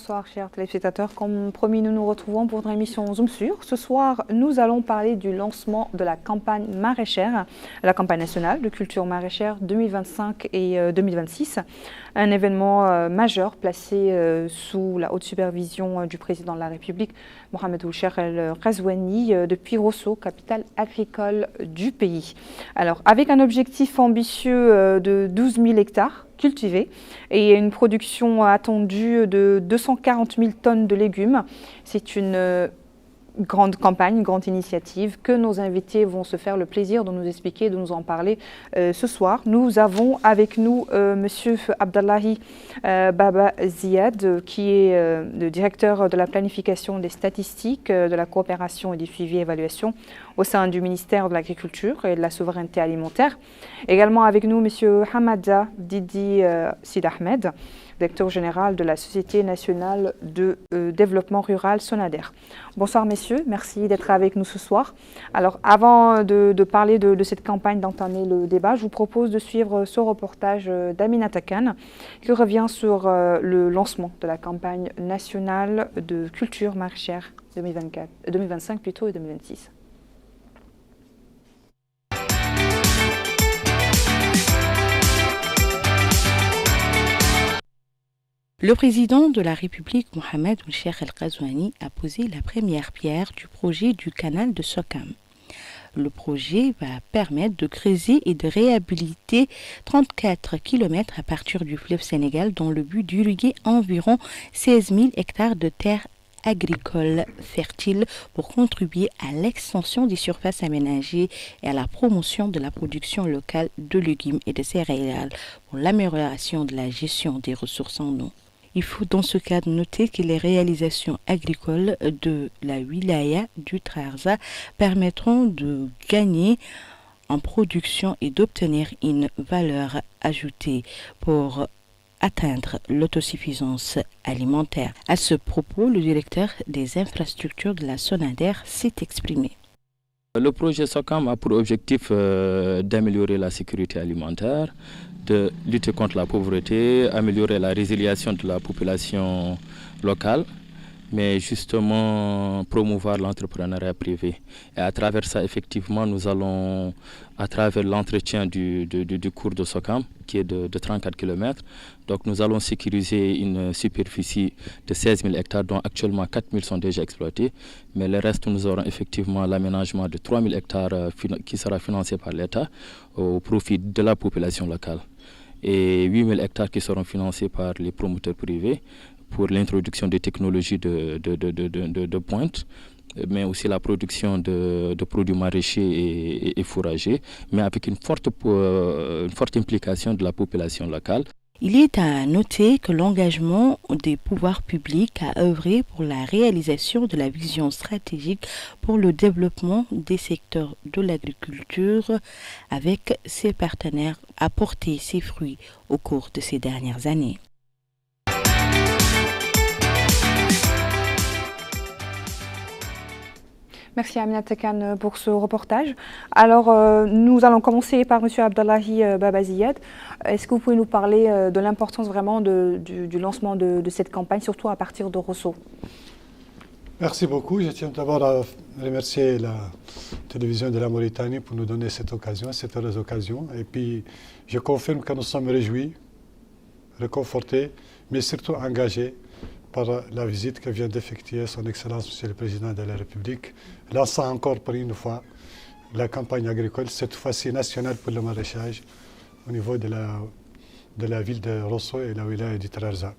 Bonsoir chers téléspectateurs, comme promis nous nous retrouvons pour notre émission Zoom Sur. Ce soir nous allons parler du lancement de la campagne maraîchère, la campagne nationale de culture maraîchère 2025 et 2026. Un événement majeur placé sous la haute supervision du président de la République, Mohamed Ould El Ghazouani, depuis Rosso, capitale agricole du pays. Alors avec un objectif ambitieux de 12 000 hectares cultivés et une production attendue de 240 000 tonnes de légumes. C'est une grande campagne, une grande initiative que nos invités vont se faire le plaisir de nous expliquer, de nous en parler ce soir. Nous avons avec nous Monsieur Abdallahi Baba Ziad, qui est le directeur de la planification des statistiques, de la coopération et du suivi et évaluation au sein du ministère de l'Agriculture et de la Souveraineté alimentaire. Également avec nous Monsieur Hamada Didi Sid Ahmed, directeur général de la Société nationale de développement rural Sonader. Bonsoir messieurs, merci d'être avec nous ce soir. Alors avant de parler de cette campagne, d'entamer le débat, je vous propose de suivre ce reportage d'Aminata Khan qui revient sur le lancement de la campagne nationale de culture maraîchère 2025 plutôt et 2026. Le président de la République, Mohamed Ould El Ghazouani, a posé la première pierre du projet du canal de Sokam. Le projet va permettre de creuser et de réhabiliter 34 km à partir du fleuve Sénégal dans le but d'irriguer environ 16 000 hectares de terres agricoles fertiles pour contribuer à l'extension des surfaces aménagées et à la promotion de la production locale de légumes et de céréales pour l'amélioration de la gestion des ressources en eau. Il faut dans ce cadre noter que les réalisations agricoles de la wilaya du Trarza permettront de gagner en production et d'obtenir une valeur ajoutée pour atteindre l'autosuffisance alimentaire. À ce propos, le directeur des infrastructures de la Sonader s'est exprimé. Le projet SOCAM a pour objectif d'améliorer la sécurité alimentaire, de lutter contre la pauvreté, améliorer la résiliation de la population locale, mais justement promouvoir l'entrepreneuriat privé. Et à travers ça, effectivement, nous allons, à travers l'entretien du cours de SOCAM, qui est de 34 km, donc nous allons sécuriser une superficie de 16 000 hectares, dont actuellement 4 000 sont déjà exploités, mais le reste, nous aurons effectivement l'aménagement de 3 000 hectares qui sera financé par l'État au profit de la population locale, et 8 000 hectares qui seront financés par les promoteurs privés pour l'introduction des technologies de pointe, mais aussi la production de produits maraîchers et fourragers, mais avec une forte implication de la population locale. Il est à noter que l'engagement des pouvoirs publics a œuvré pour la réalisation de la vision stratégique pour le développement des secteurs de l'agriculture avec ses partenaires a porté ses fruits au cours de ces dernières années. Merci Aminata Khan pour ce reportage. Alors, nous allons commencer par M. Abdallahi Baba Ziad. Est-ce que vous pouvez nous parler de l'importance vraiment du lancement de cette campagne, surtout à partir de Rosso? Merci beaucoup. Je tiens d'abord à remercier la télévision de la Mauritanie pour nous donner cette heureuse occasion. Et puis, je confirme que nous sommes réjouis, réconfortés, mais surtout engagés par la visite que vient d'effectuer son Excellence Monsieur le Président de la République, lançant encore pour une fois la campagne agricole, cette fois-ci nationale pour le maraîchage, au niveau de la ville de Rosso et la wilaya du Trarza.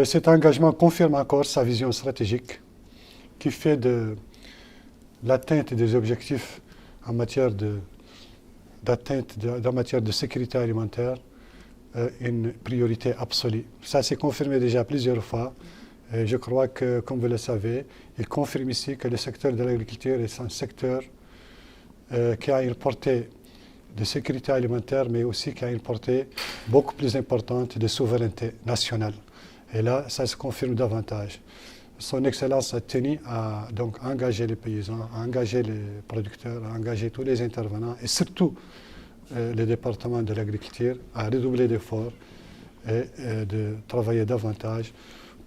Cet engagement confirme encore sa vision stratégique qui fait de l'atteinte des objectifs en matière de sécurité alimentaire une priorité absolue. Ça s'est confirmé déjà plusieurs fois. Et je crois que, comme vous le savez, il confirme ici que le secteur de l'agriculture est un secteur qui a une portée de sécurité alimentaire, mais aussi qui a une portée beaucoup plus importante de souveraineté nationale. Et là, ça se confirme davantage. Son Excellence a tenu à donc engager les paysans, à engager les producteurs, à engager tous les intervenants et surtout le département de l'agriculture à redoubler d'efforts et de travailler davantage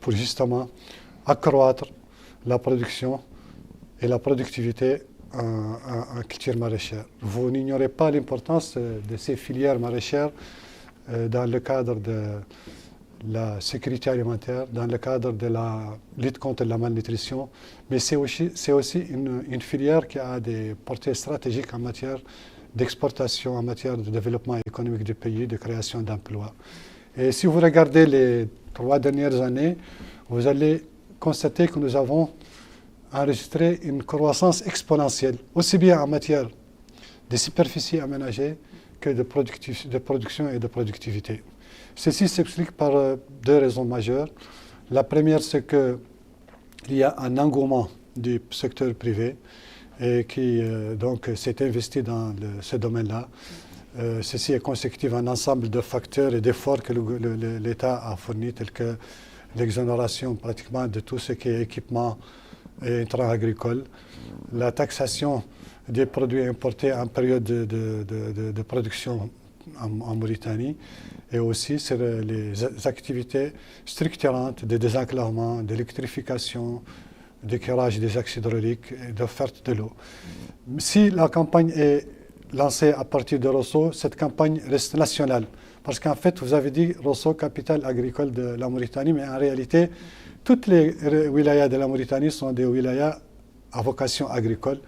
pour justement accroître la production et la productivité en culture maraîchère. Vous n'ignorez pas l'importance de ces filières maraîchères dans le cadre de la sécurité alimentaire, dans le cadre de la lutte contre la malnutrition, mais c'est aussi une filière qui a des portées stratégiques en matière d'exportation, en matière de développement économique du pays, de création d'emplois. Et si vous regardez les 3 dernières années, vous allez constater que nous avons enregistré une croissance exponentielle, aussi bien en matière de superficie aménagée que de production et de productivité. Ceci s'explique par 2 raisons majeures. La première, c'est qu'il y a un engouement du secteur privé et qui donc s'est investi dans ce domaine-là. Ceci est consécutif à un ensemble de facteurs et d'efforts que l'État a fournis, tels que l'exonération pratiquement de tout ce qui est équipement et intrants agricoles, la taxation des produits importés en période de production en Mauritanie, et aussi sur les activités structurantes de désenclavement, d'électrification, d'éclairage des axes hydrauliques et d'offerte de l'eau. Si la campagne est lancée à partir de Rosso, cette campagne reste nationale. Parce qu'en fait, vous avez dit Rosso, capitale agricole de la Mauritanie, mais en réalité, toutes les wilayas de la Mauritanie sont des wilayas à vocation agricole.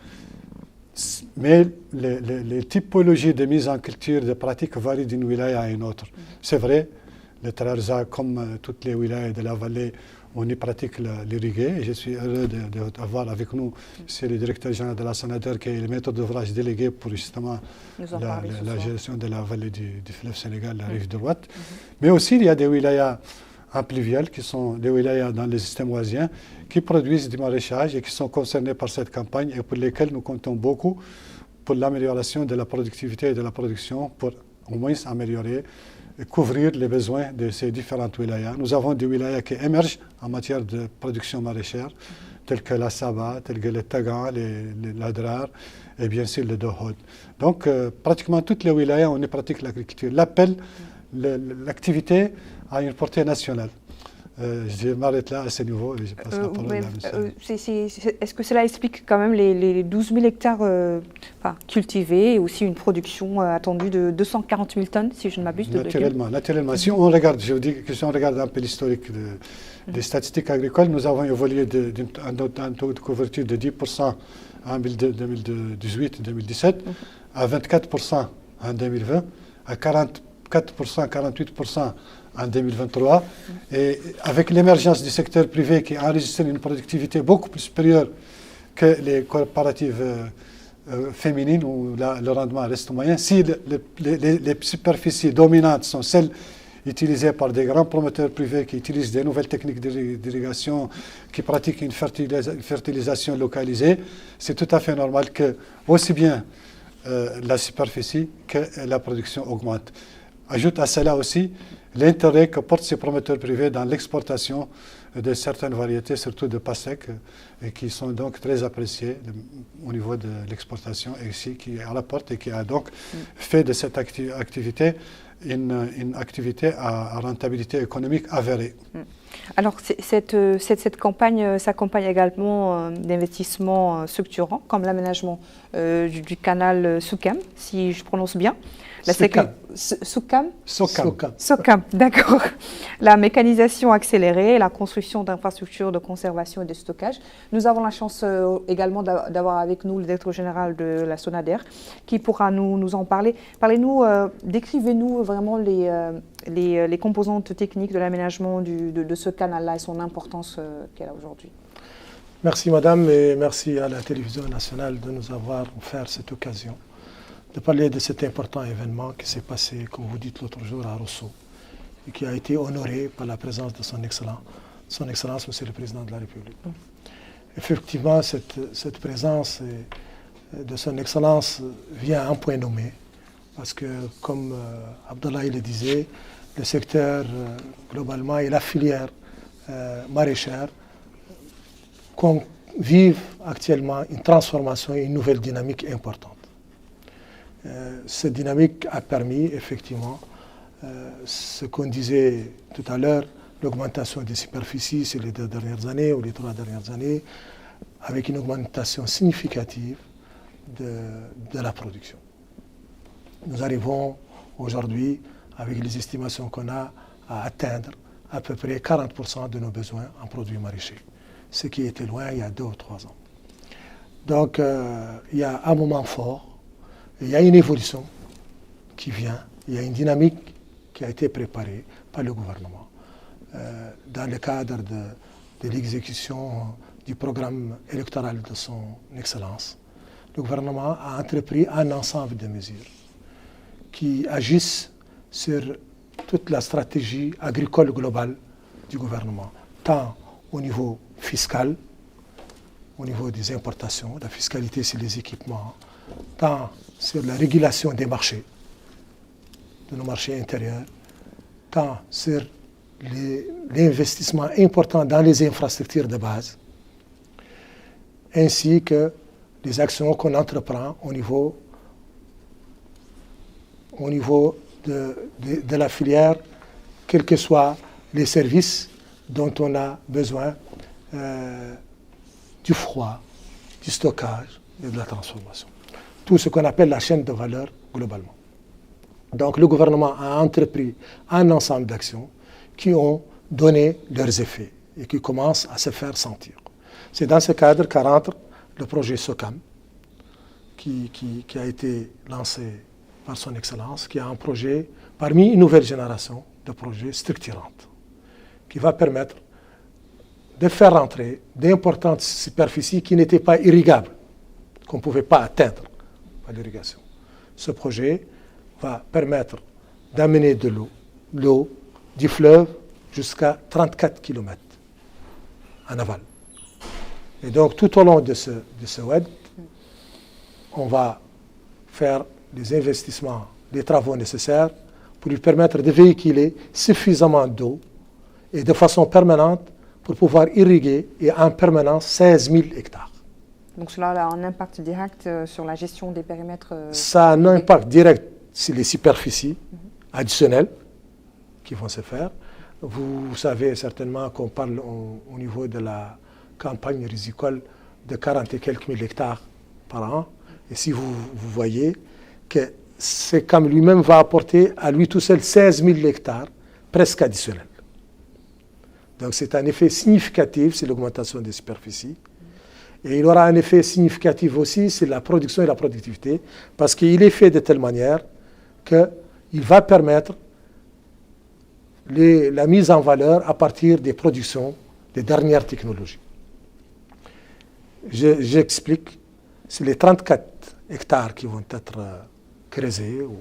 Mais les typologies de mise en culture, de pratiques varient d'une wilaya à une autre. C'est vrai, le Trarza, comme toutes les wilayas de la vallée, on y pratique l'irrigué. Et je suis heureux d'avoir avec nous le directeur général de la SONADER, qui est le maître d'ouvrage délégué pour justement la gestion de la vallée du fleuve Sénégal, la rive droite. Mais aussi, il y a des wilayas en pluvial, qui sont des wilayas dans les systèmes oisiens, qui produisent du maraîchage et qui sont concernés par cette campagne et pour lesquels nous comptons beaucoup pour l'amélioration de la productivité et de la production, pour au moins améliorer et couvrir les besoins de ces différentes wilayas. Nous avons des wilayas qui émergent en matière de production maraîchère, tels que la Saba, tels que le Tagan, l'Adrar et bien sûr le Dohod. Donc pratiquement toutes les wilayas, on y pratique l'agriculture. L'appel, l'activité a une portée nationale. Je m'arrête là à ce niveau et je passe la parole à monsieur. Est-ce que cela explique quand même les 12 000 hectares cultivés et aussi une production attendue de 240 000 tonnes, si je ne m'abuse? Naturellement. Si on regarde, je vous dis que si on regarde un peu l'historique des statistiques agricoles, nous avons évolué d'un taux de couverture de 10% en 2018-2017 à 24% en 2020, à 44%, 48% en 2023, et avec l'émergence du secteur privé qui a enregistré une productivité beaucoup plus supérieure que les coopératives féminines où le rendement reste moyen. Si les superficies dominantes sont celles utilisées par des grands promoteurs privés qui utilisent des nouvelles techniques d'irrigation, qui pratiquent une fertilisation localisée, c'est tout à fait normal que aussi bien la superficie que la production augmente. Ajoute à cela aussi l'intérêt que portent ces promoteurs privés dans l'exportation de certaines variétés, surtout de PASEC, et qui sont donc très appréciées au niveau de l'exportation, et ici qui rapporte et qui a donc fait de cette activité une activité à rentabilité économique avérée. Alors, cette campagne s'accompagne également d'investissements structurants, comme l'aménagement du canal Soukam, si je prononce bien. Sokam, d'accord. La mécanisation accélérée, la construction d'infrastructures de conservation et de stockage. Nous avons la chance également d'avoir avec nous le directeur général de la SONADER qui pourra nous en parler. Parlez-nous, décrivez-nous vraiment les composantes techniques de l'aménagement de ce canal-là et son importance qu'elle a aujourd'hui. Merci madame et merci à la télévision nationale de nous avoir offert cette occasion de parler de cet important événement qui s'est passé, comme vous dites, l'autre jour à Rosso et qui a été honoré par la présence de son Excellence, Monsieur le Président de la République. Effectivement, cette présence de son Excellence vient à un point nommé parce que, comme Abdallah le disait, le secteur globalement et la filière maraîchère vivent actuellement une transformation et une nouvelle dynamique importante. Cette dynamique a permis effectivement ce qu'on disait tout à l'heure, l'augmentation des superficies ces les 2 dernières années ou les 3 dernières années, avec une augmentation significative de la production. Nous arrivons aujourd'hui, avec les estimations qu'on a, à atteindre à peu près 40% de nos besoins en produits maraîchers, ce qui était loin il y a 2 ou 3 ans. Donc, il y a un moment fort, il y a une évolution qui vient, il y a une dynamique qui a été préparée par le gouvernement dans le cadre de l'exécution du programme électoral de son Excellence. Le gouvernement a entrepris un ensemble de mesures qui agissent sur toute la stratégie agricole globale du gouvernement, tant au niveau fiscal, au niveau des importations, la fiscalité sur les équipements, tant sur la régulation des marchés, de nos marchés intérieurs, tant sur l'investissement important dans les infrastructures de base, ainsi que les actions qu'on entreprend au niveau de la filière, quels que soient les services dont on a besoin du froid, du stockage et de la transformation. Tout ce qu'on appelle la chaîne de valeur globalement. Donc le gouvernement a entrepris un ensemble d'actions qui ont donné leurs effets et qui commencent à se faire sentir. C'est dans ce cadre qu'entre le projet SOCAM, qui a été lancé par son Excellence, qui est un projet parmi une nouvelle génération de projets structurants, qui va permettre de faire rentrer d'importantes superficies qui n'étaient pas irrigables, qu'on ne pouvait pas atteindre par l'irrigation. Ce projet va permettre d'amener de l'eau du fleuve jusqu'à 34 km en aval. Et donc tout au long de ce WED, on va faire les investissements, les travaux nécessaires pour lui permettre de véhiculer suffisamment d'eau et de façon permanente pour pouvoir irriguer et en permanence 16 000 hectares. Donc cela a un impact direct sur la gestion des périmètres. Ça a un impact direct sur les superficies additionnelles qui vont se faire. Vous savez certainement qu'on parle au niveau de la campagne risicole de 40 et quelques mille hectares par an. Et si vous voyez que SECAM lui-même va apporter à lui tout seul 16 000 hectares presque additionnels. Donc c'est un effet significatif, c'est l'augmentation des superficies. Et il aura un effet significatif aussi, c'est la production et la productivité, parce qu'il est fait de telle manière qu'il va permettre la mise en valeur à partir des productions des dernières technologies. J'explique, c'est les 34 hectares qui vont être creusés ou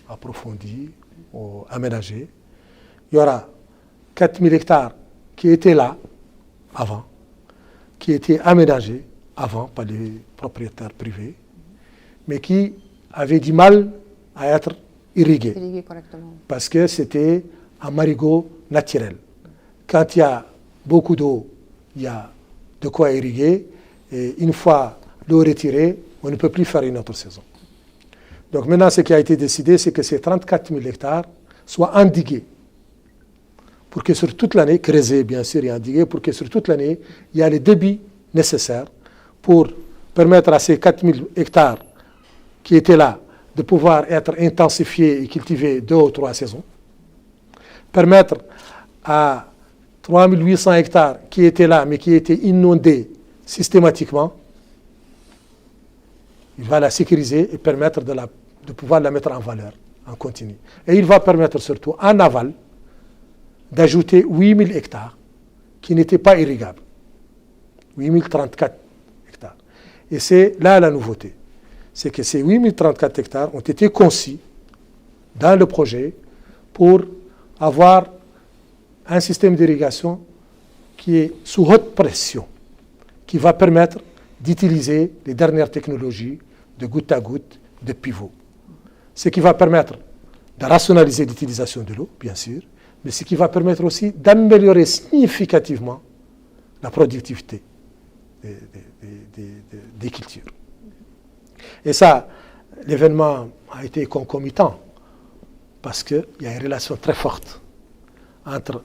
approfondis ou aménagés. Il y aura 4 000 hectares qui étaient là avant, qui étaient aménagés avant par les propriétaires privés, mais qui avaient du mal à être irrigués. Correctement. Parce que c'était un marigot naturel. Quand il y a beaucoup d'eau, il y a de quoi irriguer, et une fois l'eau retirée, on ne peut plus faire une autre saison. Donc maintenant, ce qui a été décidé, c'est que ces 34 000 hectares soient endigués, pour que sur toute l'année, creusés bien sûr et endigués, pour que sur toute l'année, il y a les débits nécessaires pour permettre à ces 4 000 hectares qui étaient là de pouvoir être intensifiés et cultivés 2 ou 3 saisons, permettre à 3 800 hectares qui étaient là mais qui étaient inondés systématiquement, il va la sécuriser et permettre de pouvoir la mettre en valeur en continu. Et il va permettre surtout en aval d'ajouter 8 000 hectares qui n'étaient pas irrigables. 8 034 hectares. Et c'est là la nouveauté. C'est que ces 8 034 hectares ont été conçus dans le projet pour avoir un système d'irrigation qui est sous haute pression, qui va permettre d'utiliser les dernières technologies de goutte à goutte, de pivot. Ce qui va permettre de rationaliser l'utilisation de l'eau, bien sûr, mais ce qui va permettre aussi d'améliorer significativement la productivité des cultures. Et ça, l'événement a été concomitant parce qu'il y a une relation très forte entre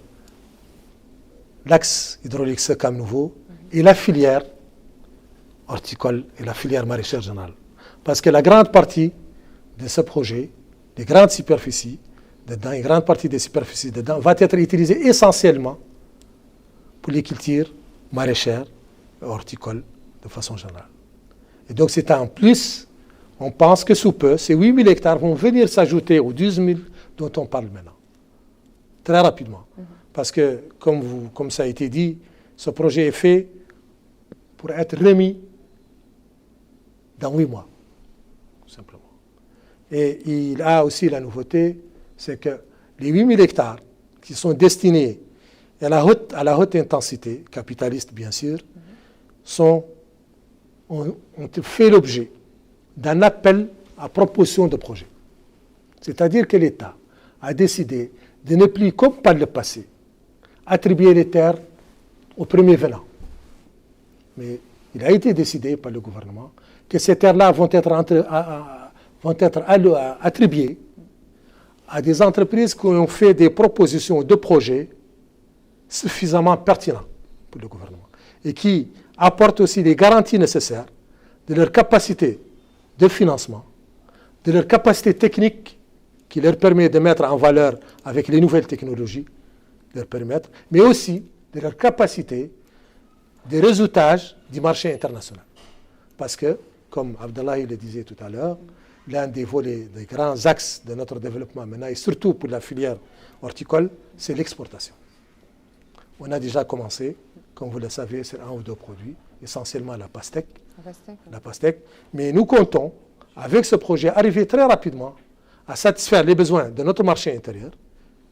l'axe hydraulique SOCAM nouveau et la filière horticole et la filière maraîchère générale. Parce que la grande partie de ce projet, les grandes superficies, dedans, une grande partie des superficies dedans, va être utilisée essentiellement pour les cultures maraîchères et horticoles de façon générale. Et donc c'est en plus, on pense que sous peu, ces 8 000 hectares vont venir s'ajouter aux 12 000 dont on parle maintenant. Très rapidement. Parce que, comme ça a été dit, ce projet est fait pour être remis dans 8 mois, tout simplement. Et il a aussi la nouveauté, c'est que les 8 000 hectares qui sont destinés à la haute intensité, capitaliste bien sûr, ont fait l'objet d'un appel à proposition de projet. C'est-à-dire que l'État a décidé de ne plus, comme par le passé, attribuer les terres au premier venant. Mais il a été décidé par le gouvernement que ces terres-là vont être attribuées à des entreprises qui ont fait des propositions de projets suffisamment pertinents pour le gouvernement et qui apportent aussi les garanties nécessaires de leur capacité de financement, de leur capacité technique qui leur permet de mettre en valeur avec les nouvelles technologies, leur permettre, mais aussi de leur capacité de réseautage du marché international. Parce que, comme Abdallah le disait tout à l'heure, l'un des volets, des grands axes de notre développement maintenant, et surtout pour la filière horticole, c'est l'exportation. On a déjà commencé, comme vous le savez, sur un ou deux produits, essentiellement la pastèque. La pastèque. Mais nous comptons, avec ce projet, arriver très rapidement à satisfaire les besoins de notre marché intérieur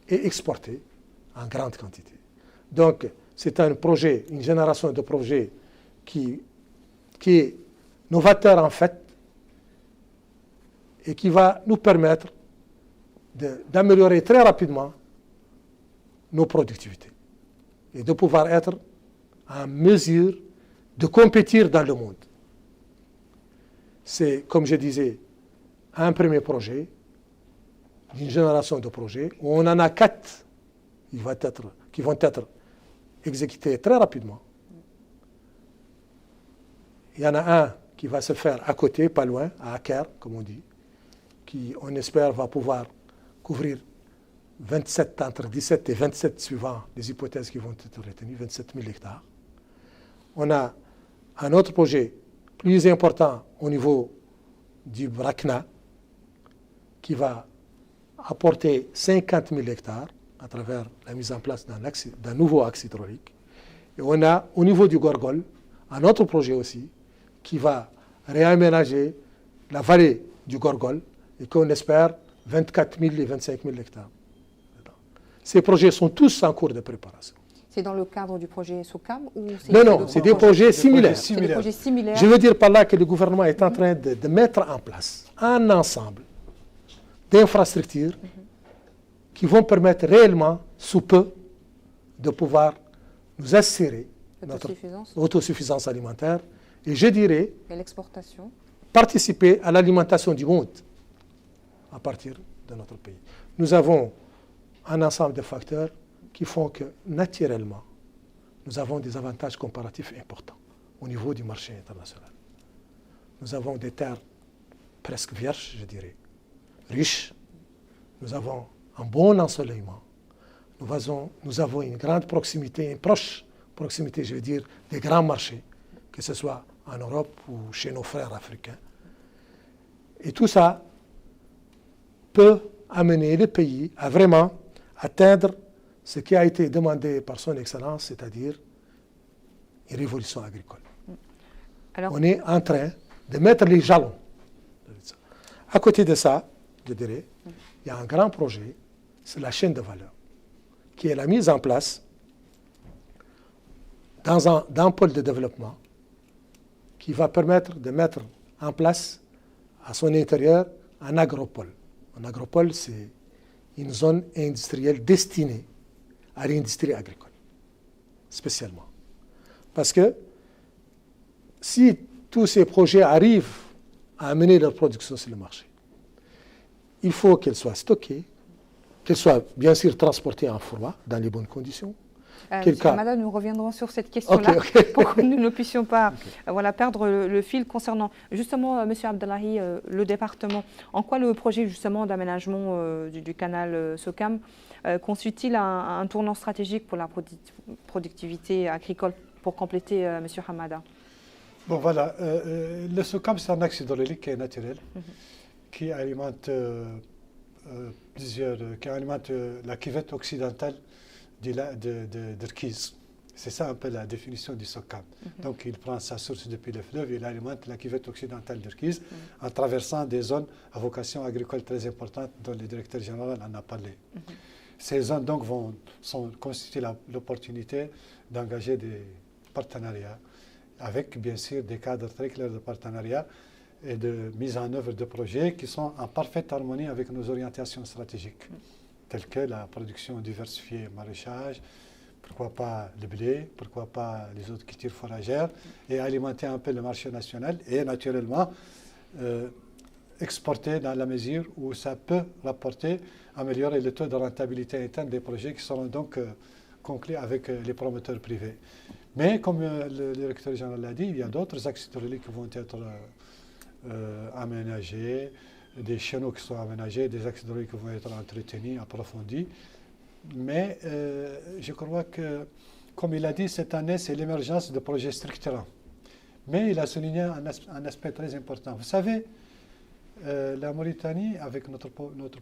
et exporter en grande quantité. Donc, c'est un projet, une génération de projets qui est novateur en fait et qui va nous permettre d'améliorer très rapidement nos productivités et de pouvoir être en mesure de compétir dans le monde. C'est, comme je disais, un premier projet, d'une génération de projets, où on en a 4 qui vont être exécutés très rapidement. Il y en a un qui va se faire à côté, pas loin, à Aker, comme on dit, qui, on espère, va pouvoir couvrir 27, entre 17 et 27 suivant les hypothèses qui vont être retenues, 27 000 hectares. On a un autre projet plus important au niveau du Brakna, qui va apporter 50 000 hectares à travers la mise en place d'un nouveau axe hydraulique. Et on a au niveau du Gorgol un autre projet aussi qui va réaménager la vallée du Gorgol et qu'on espère 24 000 et 25 000 hectares. Ces projets sont tous en cours de préparation. C'est dans le cadre du projet SOCAM ou Non, c'est des projets similaires. Des projets similaires. Je veux dire par là que le gouvernement est en train de mettre en place un ensemble d'infrastructures qui vont permettre réellement, sous peu, de pouvoir nous assurer notre autosuffisance alimentaire et, je dirais, l'exportation, participer à l'alimentation du monde à partir de notre pays. Nous avons un ensemble de facteurs qui font que, naturellement, nous avons des avantages comparatifs importants au niveau du marché international. Nous avons des terres presque vierges, je dirais, riches. Nous avons un bon ensoleillement. Nous avons une grande proximité, une proche proximité, je veux dire, des grands marchés, que ce soit en Europe ou chez nos frères africains. Et tout ça peut amener le pays à vraiment atteindre ce qui a été demandé par son Excellence, c'est-à-dire une révolution agricole. Alors, on est en train de mettre les jalons. À côté de ça, je dirais, il y a un grand projet, c'est la chaîne de valeur, qui est la mise en place dans un pôle de développement qui va permettre de mettre en place à son intérieur un agropole. Un agropole, c'est une zone industrielle destinée à l'industrie agricole, spécialement. Parce que si tous ces projets arrivent à amener leur production sur le marché, il faut qu'elle soit stockée, qu'elle soit bien sûr transportée en froid dans les bonnes conditions, Madame, nous reviendrons sur cette question-là pour que nous ne puissions pas voilà, perdre le fil concernant justement, M. Abdallahi, le département. En quoi le projet justement d'aménagement du canal Socam constitue-t-il un tournant stratégique pour la productivité agricole, pour compléter M. Hamada? Bon voilà, le Socam c'est un axe hydraulique qui est naturel, qui alimente la cuvette occidentale d'Irkiz. C'est ça un peu la définition du Socam. Donc il prend sa source depuis le fleuve, il alimente la cuvette occidentale d'Irkiz en traversant des zones à vocation agricole très importante dont le directeur général en a parlé. Ces zones donc constituent l'opportunité d'engager des partenariats avec bien sûr des cadres très clairs de partenariat et de mise en œuvre de projets qui sont en parfaite harmonie avec nos orientations stratégiques, telles que la production diversifiée maraîchage, pourquoi pas le blé, pourquoi pas les autres cultures fourragères, et alimenter un peu le marché national et naturellement exporter dans la mesure où ça peut rapporter, améliorer le taux de rentabilité interne des projets qui seront donc conclus avec les promoteurs privés. Mais comme le directeur général l'a dit, il y a d'autres axes hydrauliques qui vont être aménagés, des chenaux qui sont aménagés, des axes hydrauliques qui vont être entretenus, approfondis. Mais je crois que, comme il a dit, cette année, c'est l'émergence de projets structurants. Mais il a souligné un aspect très important. Vous savez, la Mauritanie, avec notre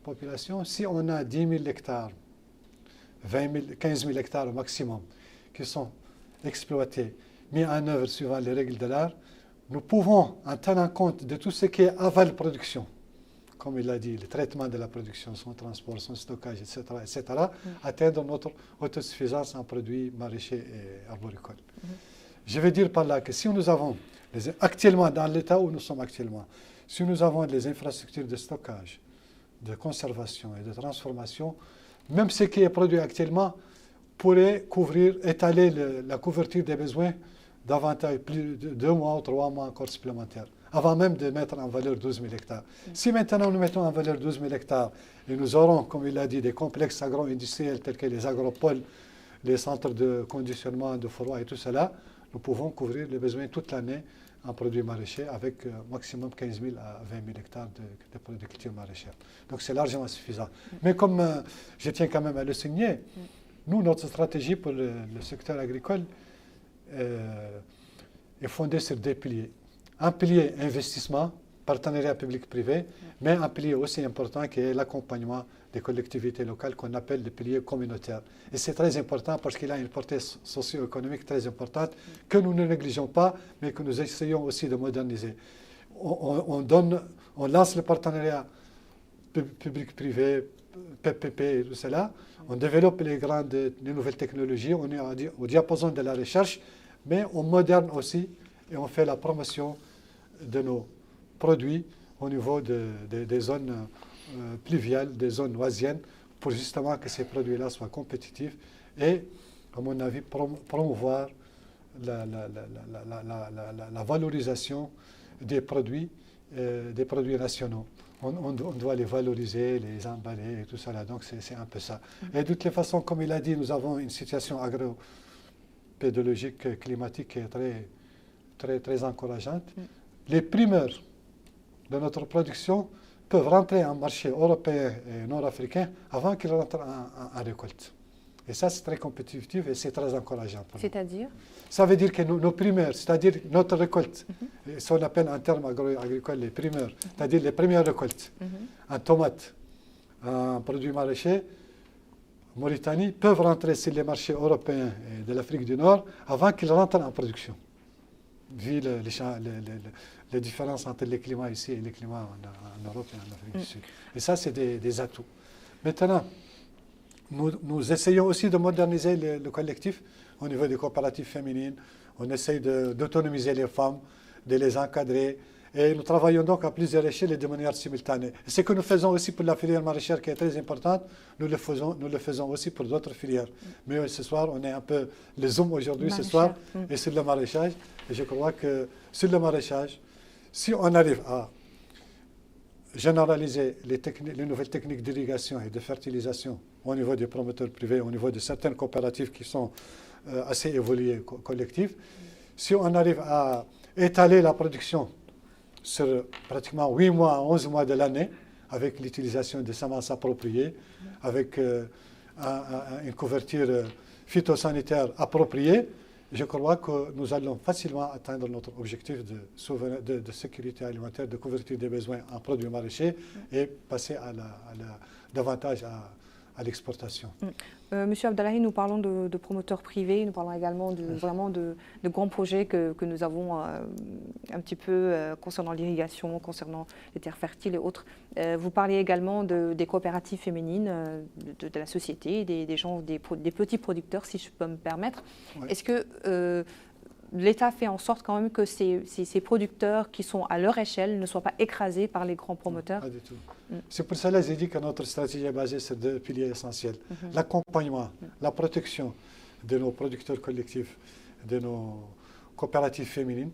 population, si on a 10 000 hectares, 15 000 hectares au maximum, qui sont exploités, mis en œuvre suivant les règles de l'art, nous pouvons, en tenant compte de tout ce qui est aval production, comme il l'a dit, le traitement de la production, son transport, son stockage, etc., atteindre notre autosuffisance en produits maraîchers et arboricoles. Je veux dire par là que si nous avons, actuellement, dans l'état où nous sommes actuellement, si nous avons des infrastructures de stockage, de conservation et de transformation, même ce qui est produit actuellement pourrait étaler la couverture des besoins davantage, plus de 2 mois ou 3 mois encore supplémentaires, avant même de mettre en valeur 12 000 hectares. Si maintenant nous mettons en valeur 12 000 hectares et nous aurons, comme il l'a dit, des complexes agro-industriels tels que les agropoles, les centres de conditionnement de froid et tout cela, nous pouvons couvrir les besoins toute l'année en produits maraîchers avec maximum 15 000 à 20 000 hectares de culture maraîchère. Donc c'est largement suffisant. Mais comme je tiens quand même à le souligner, nous, notre stratégie pour le secteur agricole est fondée sur 2 piliers. Un pilier investissement, partenariat public-privé, mais un pilier aussi important qui est l'accompagnement des collectivités locales qu'on appelle le pilier communautaire. Et c'est très important parce qu'il a une portée socio-économique très importante que nous ne négligeons pas, mais que nous essayons aussi de moderniser. On lance le partenariat public-privé, PPP et tout cela, on développe les nouvelles technologies, on est au diapason de la recherche, mais on moderne aussi et on fait la promotion de nos produits au niveau des zones pluviales, des zones oisiennes, pour justement que ces produits-là soient compétitifs et, à mon avis, promouvoir la valorisation des produits nationaux. On doit les valoriser, les emballer et tout ça là. Donc c'est un peu ça. Et de toutes les façons, comme il a dit, nous avons une situation agro-pédologique, climatique qui est très, très encourageante. Les primeurs de notre production peuvent rentrer en marché européen et nord-africain avant qu'ils rentrent en récolte. Et ça, c'est très compétitif et c'est très encourageant. C'est-à-dire? Ça veut dire que nos primeurs, c'est-à-dire notre récolte, ce qu'on appelle en termes agricoles les primeurs, c'est-à-dire les premières récoltes, en tomates, en produits maraîchers, Mauritanie, peuvent rentrer sur les marchés européens et de l'Afrique du Nord avant qu'ils rentrent en production, vu les différences entre les climats ici et les climats en Europe et en Afrique du Sud. Et ça, c'est des atouts. Maintenant, nous essayons aussi de moderniser le collectif au niveau des coopératives féminines. On essaye d'autonomiser les femmes, de les encadrer. Et nous travaillons donc à plusieurs échelles et de manière simultanée. Et ce que nous faisons aussi pour la filière maraîchère qui est très importante, nous le faisons aussi pour d'autres filières. Mais ce soir, on est un peu le zoom aujourd'hui ce soir et sur le maraîchage. Et je crois que sur le maraîchage, si on arrive à généraliser les nouvelles techniques d'irrigation et de fertilisation au niveau des promoteurs privés, au niveau de certaines coopératives qui sont assez évoluées collectives. Si on arrive à étaler la production sur pratiquement 8 mois à 11 mois de l'année, avec l'utilisation de semences appropriées, avec une couverture phytosanitaire appropriée, je crois que nous allons facilement atteindre notre objectif de sécurité alimentaire, de couverture des besoins en produits maraîchers et passer davantage à l'exportation. Monsieur Abdallahi, nous parlons de promoteurs privés, nous parlons également vraiment de grands projets que nous avons un petit peu concernant l'irrigation, concernant les terres fertiles et autres. Vous parlez également des coopératives féminines, de la société, des gens, des petits producteurs, si je peux me permettre. Oui. Est-ce que l'État fait en sorte quand même que ces producteurs qui sont à leur échelle ne soient pas écrasés par les grands promoteurs? Pas du tout. C'est pour cela que j'ai dit que notre stratégie est basée sur 2 piliers essentiels. L'accompagnement, la protection de nos producteurs collectifs, de nos coopératives féminines.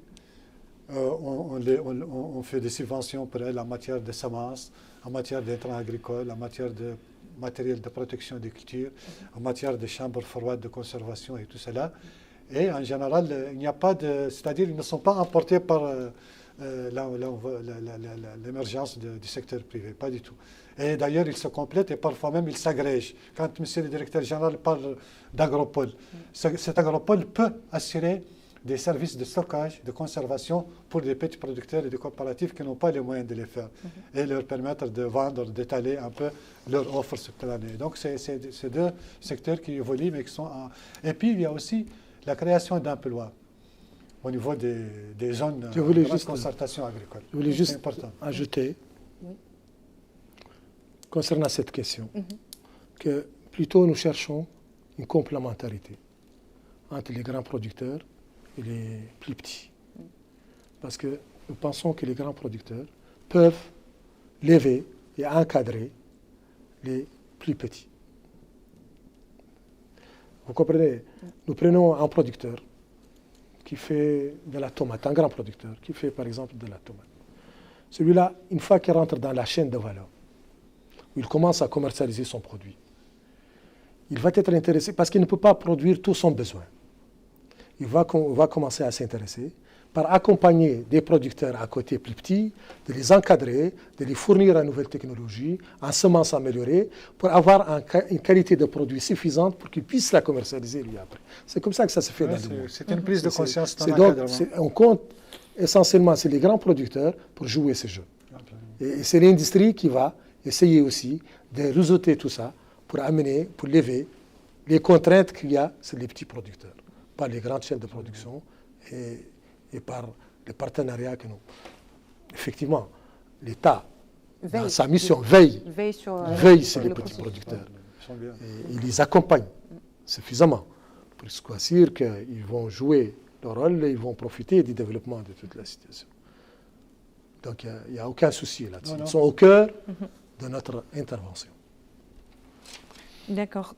On fait des subventions pour elles en matière de semences, en matière d'intrants agricoles, en matière de matériel de protection des cultures, en matière de chambres froides de conservation et tout cela. Et en général, il n'y a pas de... C'est-à-dire qu'ils ne sont pas emportés par l'émergence du secteur privé, pas du tout. Et d'ailleurs, ils se complètent et parfois même ils s'agrègent. Quand monsieur le directeur général parle d'agropole, cet agropole peut assurer des services de stockage, de conservation pour des petits producteurs et des coopératives qui n'ont pas les moyens de les faire et leur permettre de vendre, d'étaler un peu leur offre toute l'année. Donc, c'est 2 secteurs qui évoluent, mais qui sont en... Et puis, il y a aussi la création d'emplois au niveau des zones de concertation agricole. Je voulais juste ajouter, concernant cette question, que plutôt nous cherchons une complémentarité entre les grands producteurs et les plus petits. Parce que nous pensons que les grands producteurs peuvent lever et encadrer les plus petits. Vous comprenez? Nous prenons un producteur qui fait de la tomate, un grand producteur qui fait par exemple de la tomate. Celui-là, une fois qu'il rentre dans la chaîne de valeur, où il commence à commercialiser son produit, il va être intéressé parce qu'il ne peut pas produire tout son besoin. Il va commencer à s'intéresser par accompagner des producteurs à côté plus petits, de les encadrer, de les fournir à nouvelles technologies, en semences améliorées, pour avoir une qualité de produit suffisante pour qu'ils puissent la commercialiser lui après. C'est comme ça que ça se fait dans le monde. C'est une prise de conscience. On compte essentiellement sur les grands producteurs pour jouer ce jeu. Et c'est l'industrie qui va essayer aussi de réseauter tout ça pour amener, pour lever les contraintes qu'il y a sur les petits producteurs, par les grandes chaînes de production et par les partenariats que nous... Effectivement, l'État, dans sa mission, veille sur les petits producteurs. Et il les accompagne suffisamment pour se dire qu'ils vont jouer leur rôle et ils vont profiter du développement de toute la situation. Donc il n'y a aucun souci là-dessus. Ils sont au cœur de notre intervention. D'accord.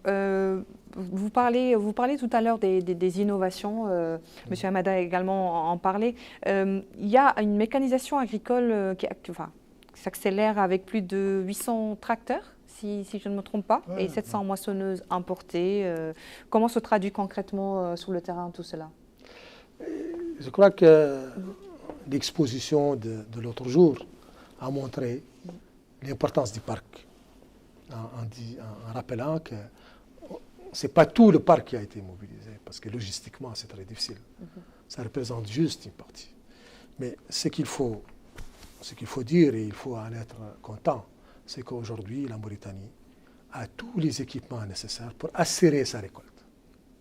Vous parlez tout à l'heure des innovations. Monsieur Hamada a également en parlé. Il y a une mécanisation agricole qui s'accélère avec plus de 800 tracteurs, si je ne me trompe pas, et 700 moissonneuses importées. Comment se traduit concrètement sur le terrain tout cela? Je crois que l'exposition de l'autre jour a montré l'importance du parc, en rappelant que ce n'est pas tout le parc qui a été mobilisé, parce que logistiquement, c'est très difficile. Ça représente juste une partie. Mais ce qu'il faut dire, et il faut en être content, c'est qu'aujourd'hui, la Mauritanie a tous les équipements nécessaires pour assurer sa récolte.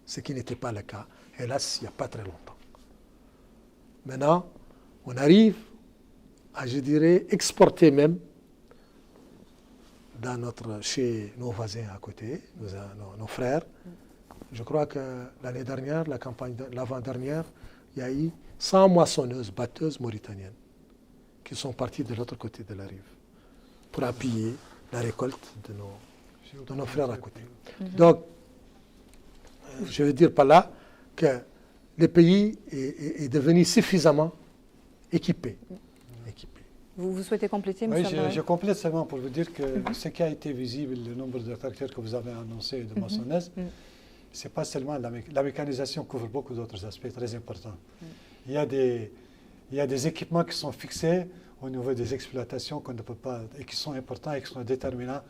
Ce qui n'était pas le cas, hélas, il n'y a pas très longtemps. Maintenant, on arrive à, je dirais, exporter même chez nos voisins à côté, nos frères. Je crois que l'année dernière, l'avant-dernière, il y a eu 100 moissonneuses, batteuses mauritaniennes qui sont parties de l'autre côté de la rive pour appuyer la récolte de nos frères à côté. Donc, je veux dire par là que le pays est devenu suffisamment équipé. Vous souhaitez compléter, M. Oui, Abdelrahim? je complète seulement pour vous dire que ce qui a été visible, le nombre de tracteurs que vous avez annoncé de moissonneuse, ce n'est pas seulement la mécanisation couvre beaucoup d'autres aspects très importants. Il y a des équipements qui sont fixés au niveau des exploitations qu'on ne peut pas, et qui sont importants et qui sont déterminants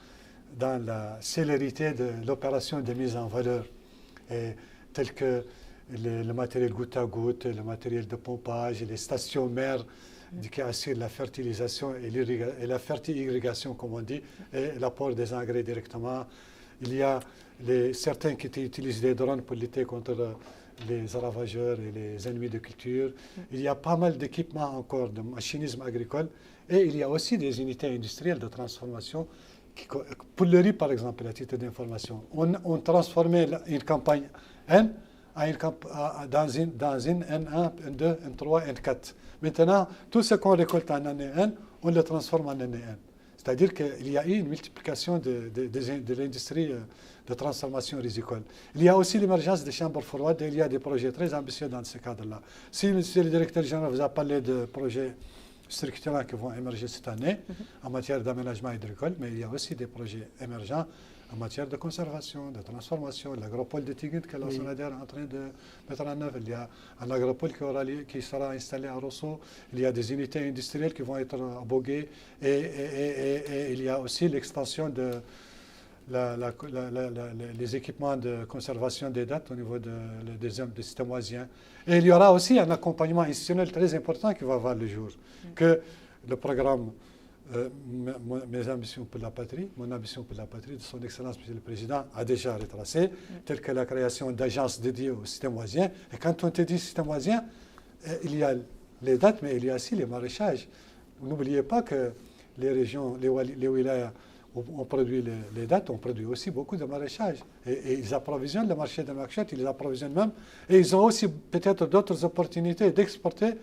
dans la célérité de l'opération de mise en valeur, tels que le matériel goutte à goutte, le matériel de pompage, les stations mères qui assurent la fertilisation et la ferti-irrigation, comme on dit, et l'apport des engrais directement. Il y a certains qui utilisent des drones pour lutter contre les ravageurs et les ennemis de culture. Il y a pas mal d'équipements encore de machinisme agricole et il y a aussi des unités industrielles de transformation. Pour le riz, par exemple, à titre d'information, on transformait une campagne N dans une N1, N2, N3, N4. Maintenant, tout ce qu'on récolte en année N, on le transforme en année N. C'est-à-dire qu'il y a eu une multiplication de l'industrie de transformation risicole. Il y a aussi l'émergence des chambres froides et il y a des projets très ambitieux dans ce cadre-là. Si le directeur général vous a parlé de projets structurants qui vont émerger cette année en matière d'aménagement agricole, mais il y a aussi des projets émergents en matière de conservation, de transformation. L'agropole de Tigid que la SONADER est en train de mettre en œuvre. Il y a un agropole qui sera installé à Rosso. Il y a des unités industrielles qui vont être à Bogué. Et il y a aussi l'extension les équipements de conservation des dates au niveau des systèmes oisiens. Et il y aura aussi un accompagnement institutionnel très important qui va voir le jour. Que le programme mes ambitions pour la patrie, mon ambition pour la patrie de son Excellence Monsieur le Président a déjà retracé, telle que la création d'agences dédiées au système oisien. Et quand on te dit système oisien, il y a les dates, mais il y a aussi les maraîchages. N'oubliez pas que les régions, les wilayas on produit les dates, on produit aussi beaucoup de maraîchage. Et ils approvisionnent le marché de Nouakchott, ils les approvisionnent même. Et ils ont aussi peut-être d'autres opportunités d'exporter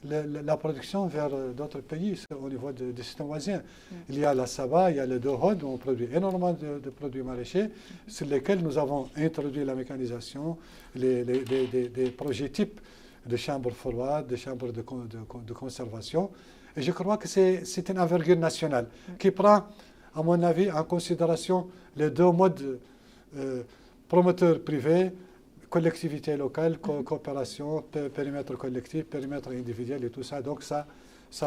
la production vers d'autres pays au niveau des systèmes voisins. Il y a la Saba, il y a le Dohod, où on produit énormément de produits maraîchers, sur lesquels nous avons introduit la mécanisation, des projets types de chambres froides, de chambres de conservation. Et je crois que c'est une envergure nationale qui prend, à mon avis, en considération les deux modes promoteurs privés, collectivité locale, coopération, périmètre collectif, périmètre individuel et tout ça. Donc ça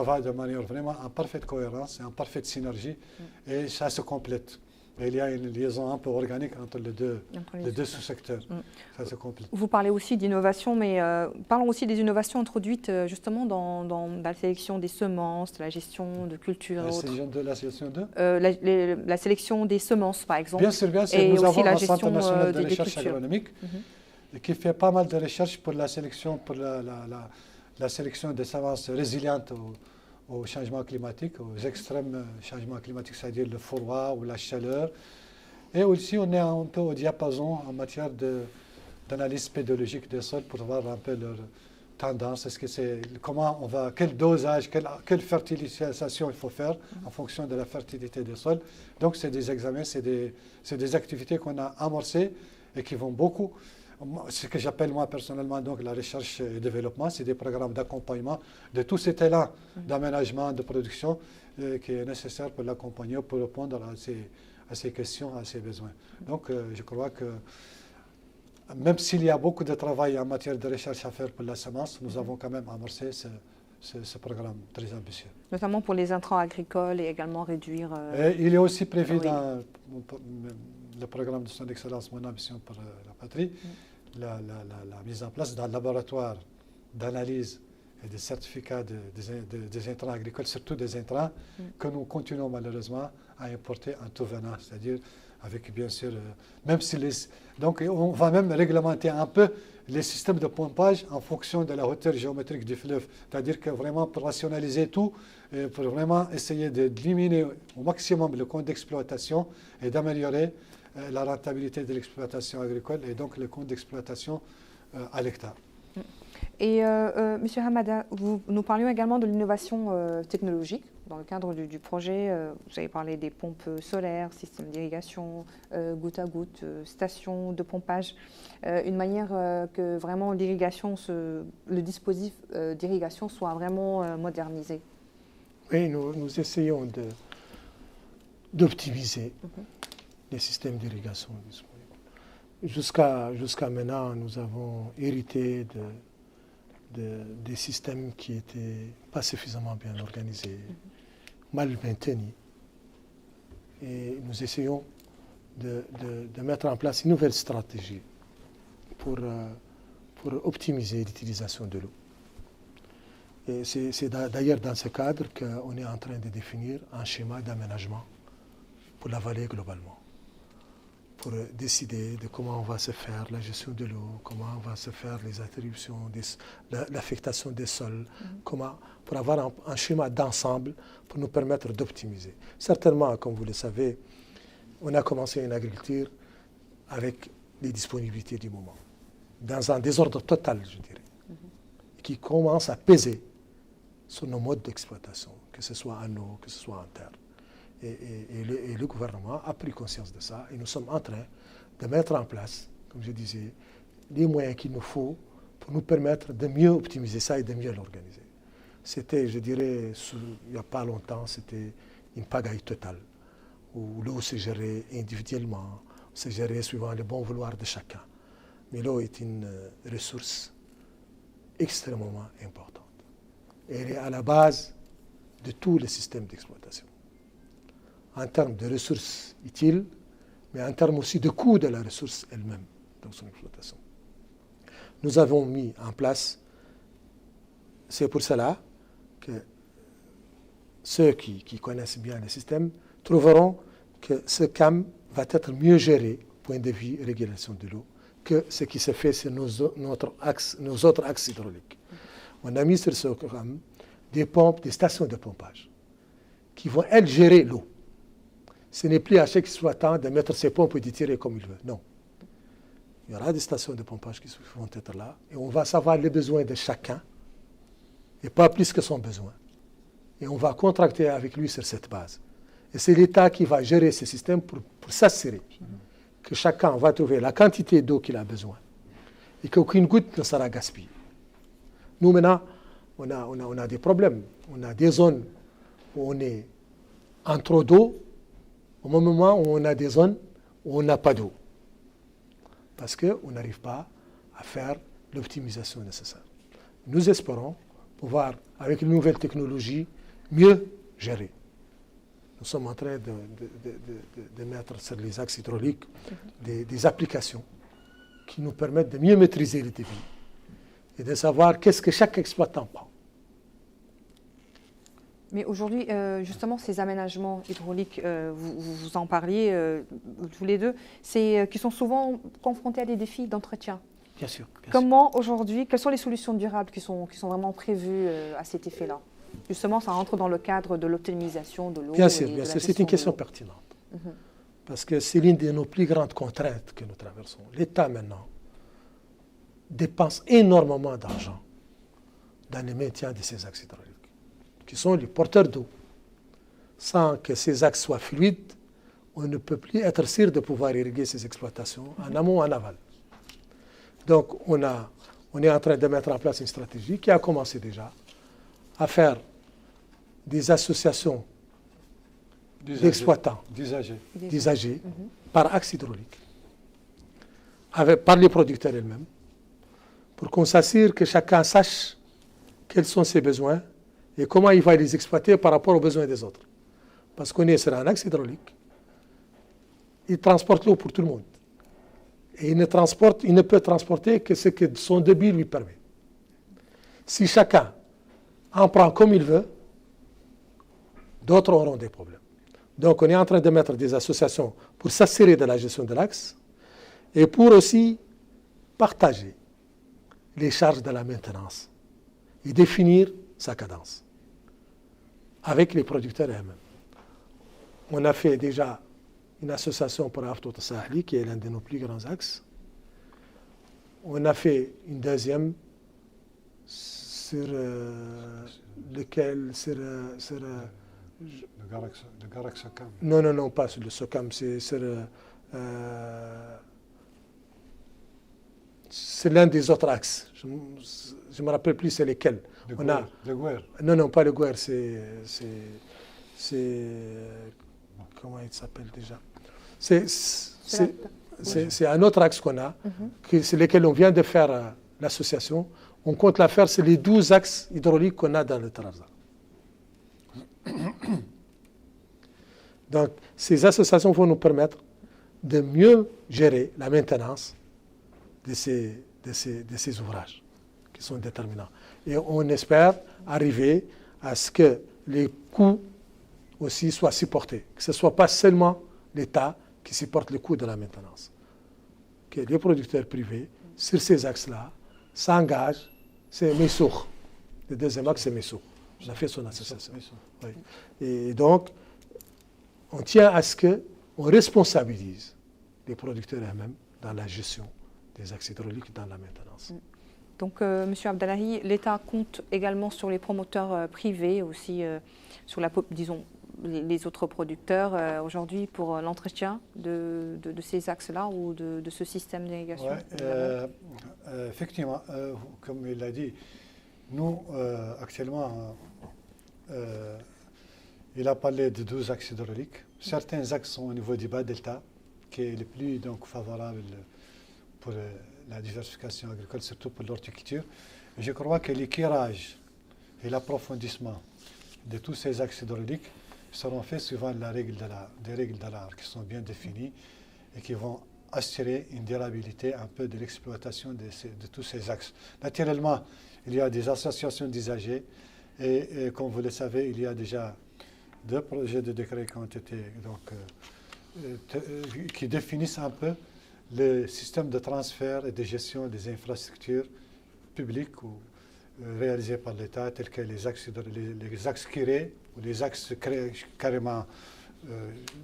va de manière vraiment en parfaite cohérence, en parfaite synergie et ça se complète. Et il y a une liaison un peu organique entre les deux sous-secteurs. Ça se complète. Vous parlez aussi d'innovation, mais parlons aussi des innovations introduites justement dans la sélection des semences, la gestion de culture et autres. La sélection de la sélection des semences, par exemple. Bien sûr, bien sûr. Et nous aussi avons la un gestion centre national de des recherche cultures. agronomique qui fait pas mal de recherches pour la sélection, pour la sélection des semences résilientes au changement climatique, aux extrêmes changements climatiques, c'est-à-dire le froid ou la chaleur. Et aussi, on est un peu au diapason en matière d'analyse pédologique des sols pour voir un peu leur tendance. Est-ce que quel dosage, quelle fertilisation il faut faire en fonction de la fertilité des sols. Donc, c'est des examens, c'est des activités qu'on a amorcées et qui vont beaucoup. Ce que j'appelle moi personnellement donc la recherche et développement, c'est des programmes d'accompagnement de tout cet élan d'aménagement, de production qui est nécessaire pour l'accompagner, pour répondre à ces questions, à ces besoins. Donc je crois que même s'il y a beaucoup de travail en matière de recherche à faire pour la semence, nous avons quand même amorcé ce programme très ambitieux. Notamment pour les intrants agricoles et également réduire... il est aussi prévu dans le programme de son Excellence, mon ambition pour la patrie, la mise en place d'un laboratoire d'analyse et de certificats des intrants agricoles, surtout des intrants que nous continuons malheureusement à importer en tout venant, c'est-à-dire avec bien sûr, même si donc on va même réglementer un peu les systèmes de pompage en fonction de la hauteur géométrique du fleuve, c'est-à-dire que vraiment pour rationaliser tout, et pour vraiment essayer d'éliminer au maximum le coût d'exploitation et d'améliorer la rentabilité de l'exploitation agricole et donc le coût d'exploitation à l'hectare. Et M. Hamada, nous parlions également de l'innovation technologique dans le cadre du projet. Vous avez parlé des pompes solaires, systèmes d'irrigation, goutte à goutte, stations de pompage, une manière que vraiment le dispositif d'irrigation soit vraiment modernisé. Oui, nous essayons d'optimiser les systèmes d'irrigation disponibles. Jusqu'à maintenant, nous avons hérité des systèmes qui n'étaient pas suffisamment bien organisés, mal maintenus. Et nous essayons de mettre en place une nouvelle stratégie pour optimiser l'utilisation de l'eau. Et c'est d'ailleurs dans ce cadre qu'on est en train de définir un schéma d'aménagement pour la vallée globalement, pour décider de comment on va se faire la gestion de l'eau, comment on va se faire les attributions, l'affectation des sols, pour avoir un schéma d'ensemble pour nous permettre d'optimiser. Certainement, comme vous le savez, on a commencé une agriculture avec les disponibilités du moment, dans un désordre total, je dirais, qui commence à peser sur nos modes d'exploitation, que ce soit en eau, que ce soit en terre. Et le gouvernement a pris conscience de ça et nous sommes en train de mettre en place, comme je disais, les moyens qu'il nous faut pour nous permettre de mieux optimiser ça et de mieux l'organiser. C'était, je dirais, il n'y a pas longtemps, c'était une pagaille totale, où l'eau se gérait individuellement, se gérait suivant le bon vouloir de chacun. Mais l'eau est une ressource extrêmement importante. Et elle est à la base de tous les systèmes d'exploitation. En termes de ressources utiles, mais en termes aussi de coût de la ressource elle-même dans son exploitation. Nous avons mis en place, c'est pour cela que ceux qui connaissent bien le système trouveront que ce CAM va être mieux géré, point de vue régulation de l'eau, que ce qui se fait sur nos autres axes hydrauliques. On a mis sur ce CAM des pompes, des stations de pompage, qui vont, elles, gérer l'eau. Ce n'est plus à chaque exploitant de mettre ses pompes et de tirer comme il veut. Non. Il y aura des stations de pompage qui vont être là et on va savoir les besoins de chacun et pas plus que son besoin. Et on va contracter avec lui sur cette base. Et c'est l'État qui va gérer ce système pour s'assurer que chacun va trouver la quantité d'eau qu'il a besoin et qu'aucune goutte ne sera gaspillée. Nous, maintenant, on a des problèmes. On a des zones où on est en trop d'eau, au même moment où on a des zones où on n'a pas d'eau. Parce qu'on n'arrive pas à faire l'optimisation nécessaire. Nous espérons pouvoir, avec une nouvelle technologie, mieux gérer. Nous sommes en train de mettre sur les axes hydrauliques des applications qui nous permettent de mieux maîtriser les débits et de savoir qu'est-ce que chaque exploitant prend. Mais aujourd'hui, justement, ces aménagements hydrauliques, vous en parliez tous les deux, qui sont souvent confrontés à des défis d'entretien. Bien sûr. Comment aujourd'hui, quelles sont les solutions durables qui sont vraiment prévues à cet effet-là? Justement, ça rentre dans le cadre de l'optimisation de l'eau. Bien sûr, c'est une question pertinente. Parce que c'est l'une de nos plus grandes contraintes que nous traversons. L'État, maintenant, dépense énormément d'argent dans le maintien de ces axes hydrauliques, qui sont les porteurs d'eau. Sans que ces axes soient fluides, on ne peut plus être sûr de pouvoir irriguer ces exploitations en amont ou en aval. Donc, on est en train de mettre en place une stratégie qui a commencé déjà à faire des associations d'exploitants, d'usagers, par axe hydraulique, par les producteurs eux-mêmes, pour qu'on s'assure que chacun sache quels sont ses besoins et comment il va les exploiter par rapport aux besoins des autres. Parce qu'on est sur un axe hydraulique, il transporte l'eau pour tout le monde. Et il ne peut transporter que ce que son débit lui permet. Si chacun en prend comme il veut, d'autres auront des problèmes. Donc on est en train de mettre des associations pour s'assurer de la gestion de l'axe et pour aussi partager les charges de la maintenance et définir sa cadence avec les producteurs eux-mêmes. On a fait déjà une association pour Aftot Sahli, qui est l'un de nos plus grands axes. On a fait une deuxième sur lequel, le Garak Sokam. Non, pas sur le Sokam, c'est sur c'est l'un des autres axes. Je ne me rappelle plus c'est lesquels. Le Gouer. Non, non, pas le Gouer, comment il s'appelle déjà? C'est un autre axe qu'on a, c'est lesquels on vient de faire l'association. On compte la faire, c'est les 12 axes hydrauliques qu'on a dans le Trarza. Donc, ces associations vont nous permettre de mieux gérer la maintenance de ces ouvrages qui sont déterminants. Et on espère arriver à ce que les coûts aussi soient supportés, que ce ne soit pas seulement l'État qui supporte le coût de la maintenance, que les producteurs privés, sur ces axes-là, s'engagent. C'est Messour. Le deuxième axe, c'est Messour. On a fait son association. Oui. Et donc, on tient à ce qu'on responsabilise les producteurs eux-mêmes dans la gestion des axes hydrauliques et dans la maintenance. Donc, M. Abdallahi, l'État compte également sur les promoteurs privés, aussi sur disons, les autres producteurs aujourd'hui pour l'entretien de ces axes-là ou de ce système d'irrigation. Effectivement, comme il l'a dit, nous, actuellement, il a parlé de 12 axes hydrauliques. Certains axes sont au niveau du bas delta, qui est le plus donc, favorable pour la diversification agricole, surtout pour l'horticulture. Je crois que l'équirage et l'approfondissement de tous ces axes hydrauliques seront faits suivant des règles de l'art qui sont bien définies et qui vont assurer une durabilité un peu de l'exploitation de tous ces axes. Naturellement, il y a des associations d'usagers et comme vous le savez, il y a déjà 2 projets de décret qui ont été qui définissent un peu le système de transfert et de gestion des infrastructures publiques ou réalisées par l'État, tels que les axes curés ou les axes carrément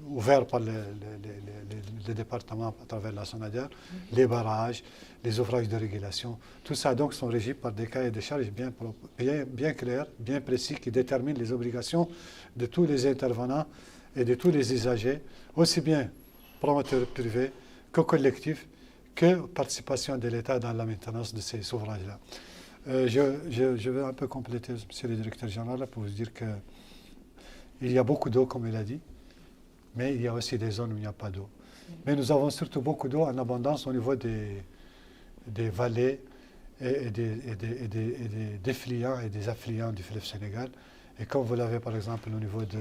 ouverts par le département à travers la SONADER, les barrages, les ouvrages de régulation. Tout ça donc sont régis par des cahiers de charges bien clairs, bien précis, qui déterminent les obligations de tous les intervenants et de tous les usagers, aussi bien promoteurs privés que collectifs, que participation de l'État dans la maintenance de ces ouvrages-là. Je vais un peu compléter, monsieur le directeur général, pour vous dire qu'il y a beaucoup d'eau, comme il a dit, mais il y a aussi des zones où il n'y a pas d'eau. Mais nous avons surtout beaucoup d'eau en abondance au niveau des vallées et des défluents et des affluents du fleuve Sénégal. Et comme vous l'avez par exemple au niveau de...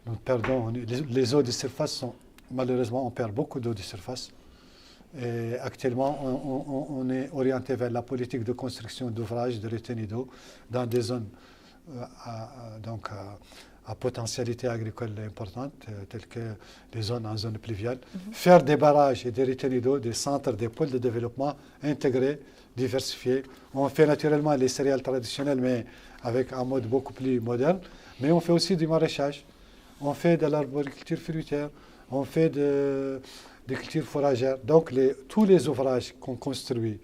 Nous perdons, les eaux de surface malheureusement, on perd beaucoup d'eau de surface. Et actuellement, on est orienté vers la politique de construction d'ouvrages de retenue d'eau dans des zones à potentialité agricole importante, telles que les zones en zone pluviale. Faire des barrages et des retenues d'eau, des centres, des pôles de développement intégrés, diversifiés. On fait naturellement les céréales traditionnelles, mais avec un mode beaucoup plus moderne. Mais on fait aussi du maraîchage. On fait de l'arboriculture fruitière. On fait des cultures fourragères. Donc, tous les ouvrages qu'on construit,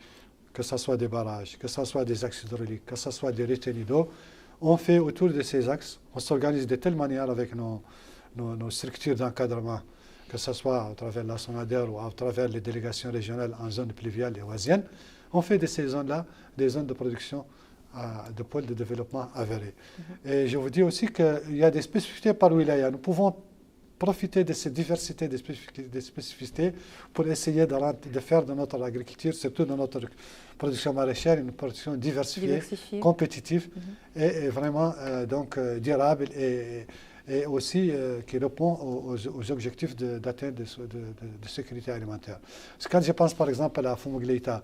que ce soit des barrages, que ce soit des axes hydrauliques, que ce soit des retenues d'eau, on fait autour de ces axes, on s'organise de telle manière avec nos structures d'encadrement, que ce soit à travers la SONADER ou à travers les délégations régionales en zone pluviale et oisienne, on fait de ces zones-là des zones de production de pôles de développement avérés. Et je vous dis aussi qu'il y a des spécificités par wilaya. Nous pouvons profiter de cette diversité des spécificités pour essayer de faire de notre agriculture, surtout de notre production maraîchère, une production diversifiée. Compétitive et vraiment durable et aussi qui répond aux objectifs d'atteinte de sécurité alimentaire. Parce que quand je pense par exemple à la Fumugleïta,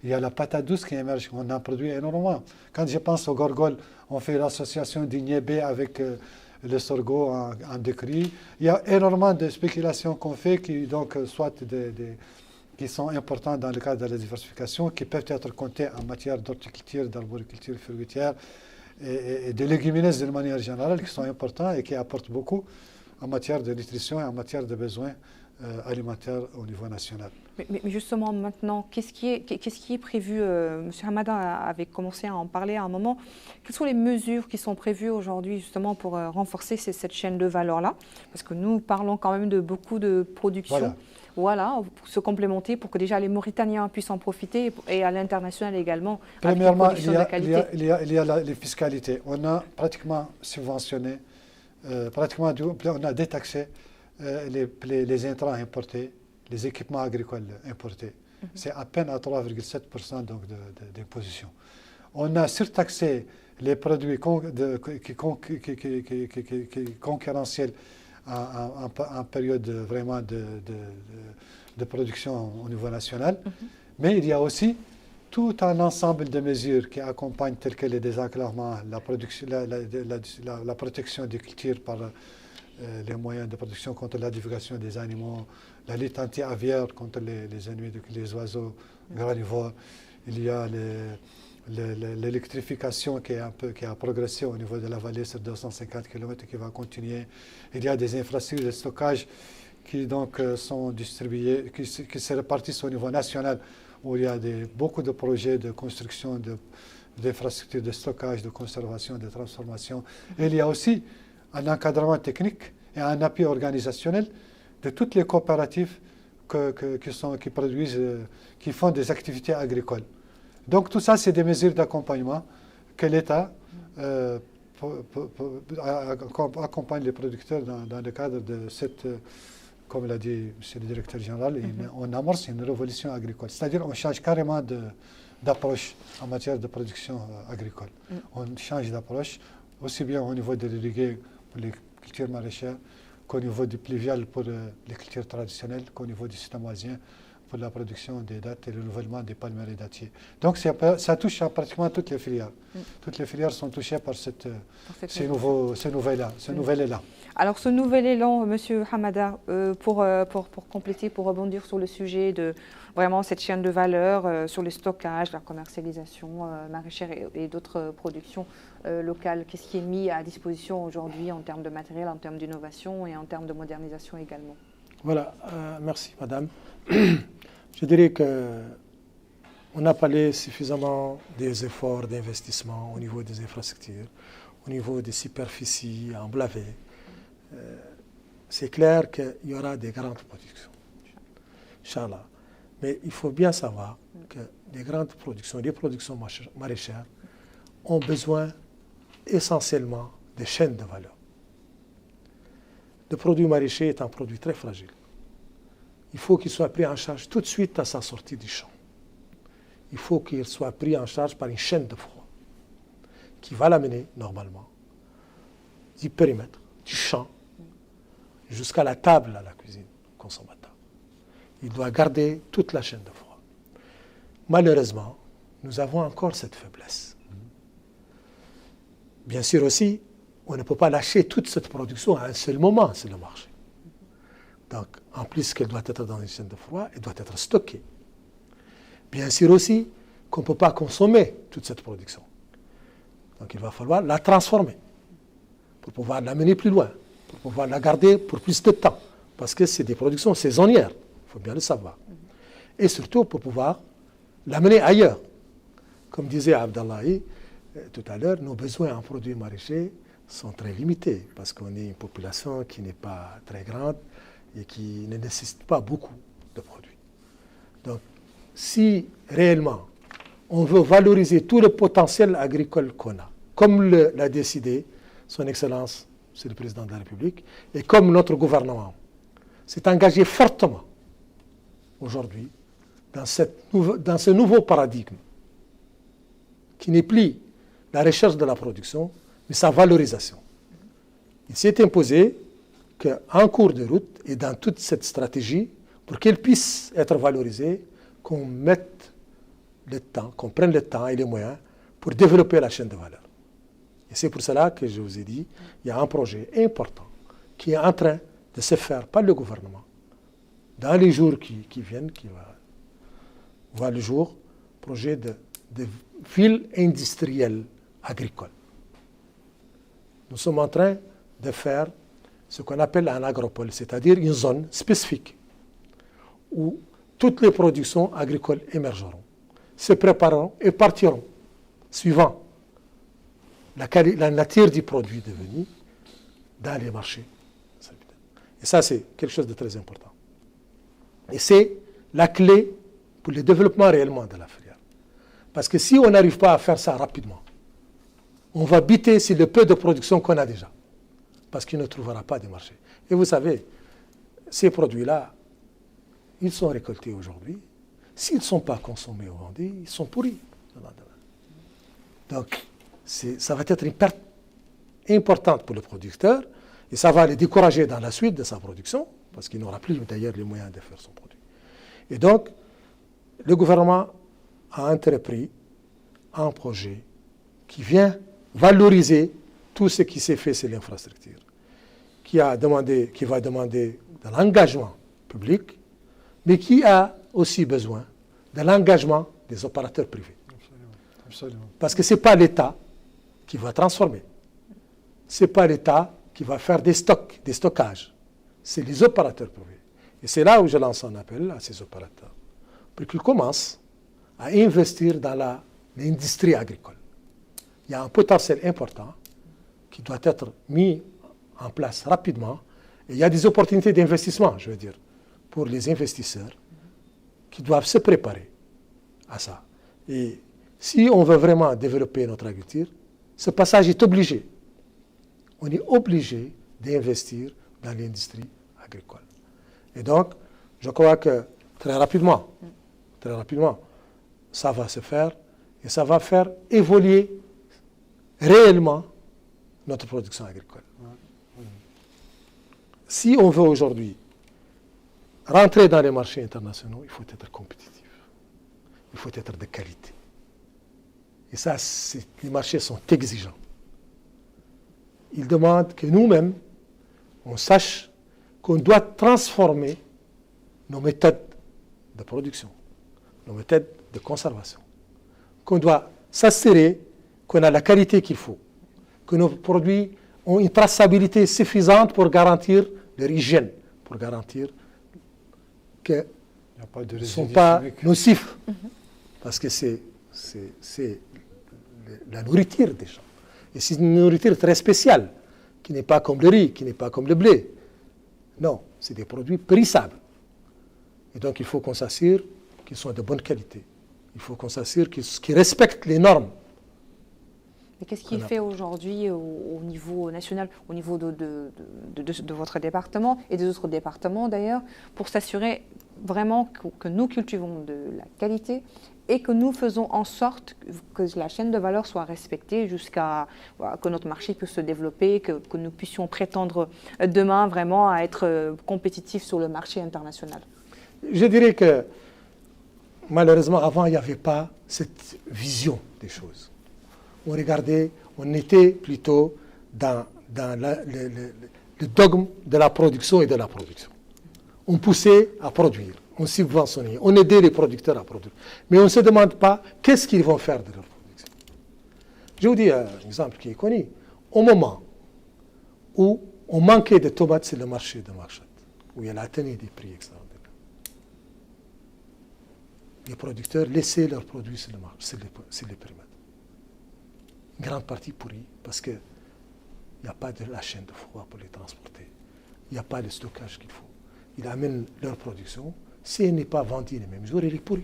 il y a la patate douce qui émerge, on en produit énormément. Quand je pense au gorgol, on fait l'association du niébé avec le sorgho en décrit. Il y a énormément de spéculations qu'on fait qui donc qui sont importantes dans le cadre de la diversification, qui peuvent être comptées en matière d'horticulture, d'arboriculture fruitière et de légumineuses d'une manière générale, qui sont importants et qui apportent beaucoup en matière de nutrition et en matière de besoins alimentaire au niveau national. Mais justement, maintenant, qu'est-ce qui est prévu M. Hamadan avait commencé à en parler à un moment. Quelles sont les mesures qui sont prévues aujourd'hui justement pour renforcer cette chaîne de valeur-là? Parce que nous parlons quand même de beaucoup de production. Voilà, pour se complémenter, pour que déjà les Mauritaniens puissent en profiter et à l'international également. Premièrement, il y a les fiscalités. On a pratiquement subventionné, on a détaxé les intrants importés, les équipements agricoles importés. C'est à peine à 3,7% d'imposition. On a surtaxé les produits concurrentiels en période vraiment de production au niveau national. Mais il y a aussi tout un ensemble de mesures qui accompagnent, telles que les désenclavements, la protection des cultures par les moyens de protection contre la divulgation des animaux, la lutte anti-aviaire contre les ennemis, les oiseaux granivores. Il y a l'électrification qui a progressé au niveau de la vallée sur 250 km et qui va continuer. Il y a des infrastructures de stockage qui donc sont distribuées, qui se répartissent au niveau national, où il y a beaucoup de projets de construction d'infrastructures de stockage, de conservation, de transformation. Et il y a aussi un encadrement technique et un appui organisationnel de toutes les coopératives qui produisent, qui font des activités agricoles. Donc tout ça, c'est des mesures d'accompagnement que l'État accompagne les producteurs dans le cadre de cette, comme l'a dit M. le directeur général, on amorce une révolution agricole. C'est-à-dire on change carrément d'approche en matière de production agricole. On change d'approche aussi bien au niveau de l'irrigué pour les cultures maraîchères qu'au niveau du pluvial pour les cultures traditionnelles, qu'au niveau du système oisien pour la production des dattes et le renouvellement des palmiers dattiers. Donc ça touche à pratiquement toutes les filières. Toutes les filières sont touchées par ce nouvel élan. Alors ce nouvel élan, M. Hamadan, pour compléter, pour rebondir sur le sujet de vraiment cette chaîne de valeur, sur le stockage, la commercialisation maraîchère et d'autres productions locales, qu'est-ce qui est mis à disposition aujourd'hui en termes de matériel, en termes d'innovation et en termes de modernisation également? Voilà, merci Madame. Je dirais qu'on n'a parlé suffisamment des efforts d'investissement au niveau des infrastructures, au niveau des superficies emblavées. C'est clair qu'il y aura des grandes productions, Inch'Allah. Mais il faut bien savoir que les grandes productions, les productions maraîchères, ont besoin essentiellement de chaînes de valeur. Le produit maraîcher est un produit très fragile. Il faut qu'il soit pris en charge tout de suite à sa sortie du champ. Il faut qu'il soit pris en charge par une chaîne de froid qui va l'amener normalement du périmètre, du champ, jusqu'à la table à la cuisine consommateur. Il doit garder toute la chaîne de froid. Malheureusement, nous avons encore cette faiblesse. Bien sûr aussi, on ne peut pas lâcher toute cette production à un seul moment sur le marché. Donc, en plus qu'elle doit être dans une chaîne de froid, elle doit être stockée. Bien sûr aussi qu'on ne peut pas consommer toute cette production. Donc, il va falloir la transformer pour pouvoir l'amener plus loin, pour pouvoir la garder pour plus de temps. Parce que c'est des productions saisonnières, il faut bien le savoir. Et surtout pour pouvoir l'amener ailleurs. Comme disait Abdallahi tout à l'heure, nos besoins en produits maraîchers sont très limités parce qu'on est une population qui n'est pas très grande et qui ne nécessite pas beaucoup de produits. Donc, si réellement on veut valoriser tout le potentiel agricole qu'on a, comme l'a décidé son Excellence, c'est le Président de la République, et comme notre gouvernement s'est engagé fortement aujourd'hui dans ce nouveau paradigme qui n'est plus la recherche de la production, mais sa valorisation. Il s'est imposé qu'en cours de route et dans toute cette stratégie, pour qu'elle puisse être valorisée, qu'on mette le temps, qu'on prenne le temps et les moyens pour développer la chaîne de valeur. Et c'est pour cela que je vous ai dit, il y a un projet important qui est en train de se faire par le gouvernement dans les jours qui viennent, qui va voir le jour, projet de ville industrielle agricole. Nous sommes en train de faire ce qu'on appelle un agropole, c'est-à-dire une zone spécifique où toutes les productions agricoles émergeront, se prépareront et partiront, suivant la nature du produit devenu, dans les marchés. Et ça, c'est quelque chose de très important. Et c'est la clé pour le développement réellement de la filière. Parce que si on n'arrive pas à faire ça rapidement, on va buter sur le peu de production qu'on a déjà, parce qu'il ne trouvera pas de marché. Et vous savez, ces produits-là, ils sont récoltés aujourd'hui. S'ils ne sont pas consommés ou vendus, ils sont pourris. Donc, ça va être une perte importante pour le producteur, et ça va le décourager dans la suite de sa production, parce qu'il n'aura plus d'ailleurs les moyens de faire son produit. Et donc, le gouvernement a entrepris un projet qui vient valoriser tout ce qui s'est fait sur l'infrastructure, qui va demander de l'engagement public, mais qui a aussi besoin de l'engagement des opérateurs privés. Absolument. Parce que ce n'est pas l'État qui va transformer. Ce n'est pas l'État qui va faire des stockages. C'est les opérateurs privés. Et c'est là où je lance un appel à ces opérateurs, pour qu'ils commencent à investir dans l'industrie agricole. Il y a un potentiel important qui doit être mis en place rapidement. Et il y a des opportunités d'investissement, je veux dire, pour les investisseurs qui doivent se préparer à ça. Et si on veut vraiment développer notre agriculture, ce passage est obligé. On est obligé d'investir dans l'industrie agricole. Et donc, je crois que très rapidement, ça va se faire et ça va faire évoluer réellement notre production agricole. Si on veut aujourd'hui rentrer dans les marchés internationaux, il faut être compétitif. Il faut être de qualité. Et ça, les marchés sont exigeants. Ils demandent que nous-mêmes, on sache qu'on doit transformer nos méthodes de production, nos méthodes de conservation, qu'on doit s'assurer qu'on a la qualité qu'il faut, que nos produits ont une traçabilité suffisante pour garantir leur hygiène, pour garantir qu'ils ne sont pas nocifs, parce que c'est la nourriture des gens. Et c'est une nourriture très spéciale, qui n'est pas comme le riz, qui n'est pas comme le blé. Non, c'est des produits périssables. Et donc il faut qu'on s'assure qu'ils sont de bonne qualité. Il faut qu'on s'assure qu'ils respectent les normes. Mais qu'est-ce qui est fait aujourd'hui au niveau national, au niveau de votre département et des autres départements d'ailleurs, pour s'assurer vraiment que nous cultivons de la qualité et que nous faisons en sorte que la chaîne de valeur soit respectée jusqu'à que notre marché puisse se développer, que nous puissions prétendre demain vraiment à être compétitifs sur le marché international? Je dirais que malheureusement, avant, il n'y avait pas cette vision des choses. On regardait, on était plutôt dans le dogme de la production et de la production. On poussait à produire, on subventionnait, on aidait les producteurs à produire. Mais on ne se demande pas qu'est-ce qu'ils vont faire de leur production. Je vous dis un exemple qui est connu. Au moment où on manquait de tomates sur le marché de Nouakchott, où il y a la tenue des prix extraordinaires, les producteurs laissaient leurs produits sur le marché, sur les périmètres. Une grande partie pourrie, parce qu'il n'y a pas de la chaîne de froid pour les transporter. Il n'y a pas de stockage qu'il faut. Ils amènent leur production. Si elle n'est pas vendue les mêmes jours, elle est pourrie.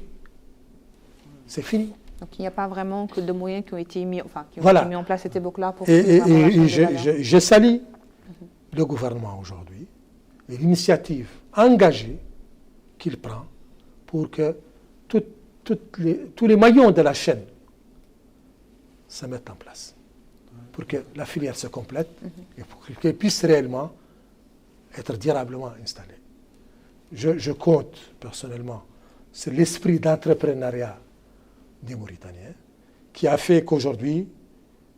C'est fini. Donc il n'y a pas vraiment que de moyens qui ont été mis, Voilà. Mis en place à cette époque-là pour... Et je salue le gouvernement aujourd'hui et l'initiative engagée qu'il prend pour que tous les maillons de la chaîne se mettent en place, pour que la filière se complète et pour qu'elle puisse réellement être durablement installée. Je compte personnellement sur l'esprit d'entrepreneuriat des Mauritaniens qui a fait qu'aujourd'hui,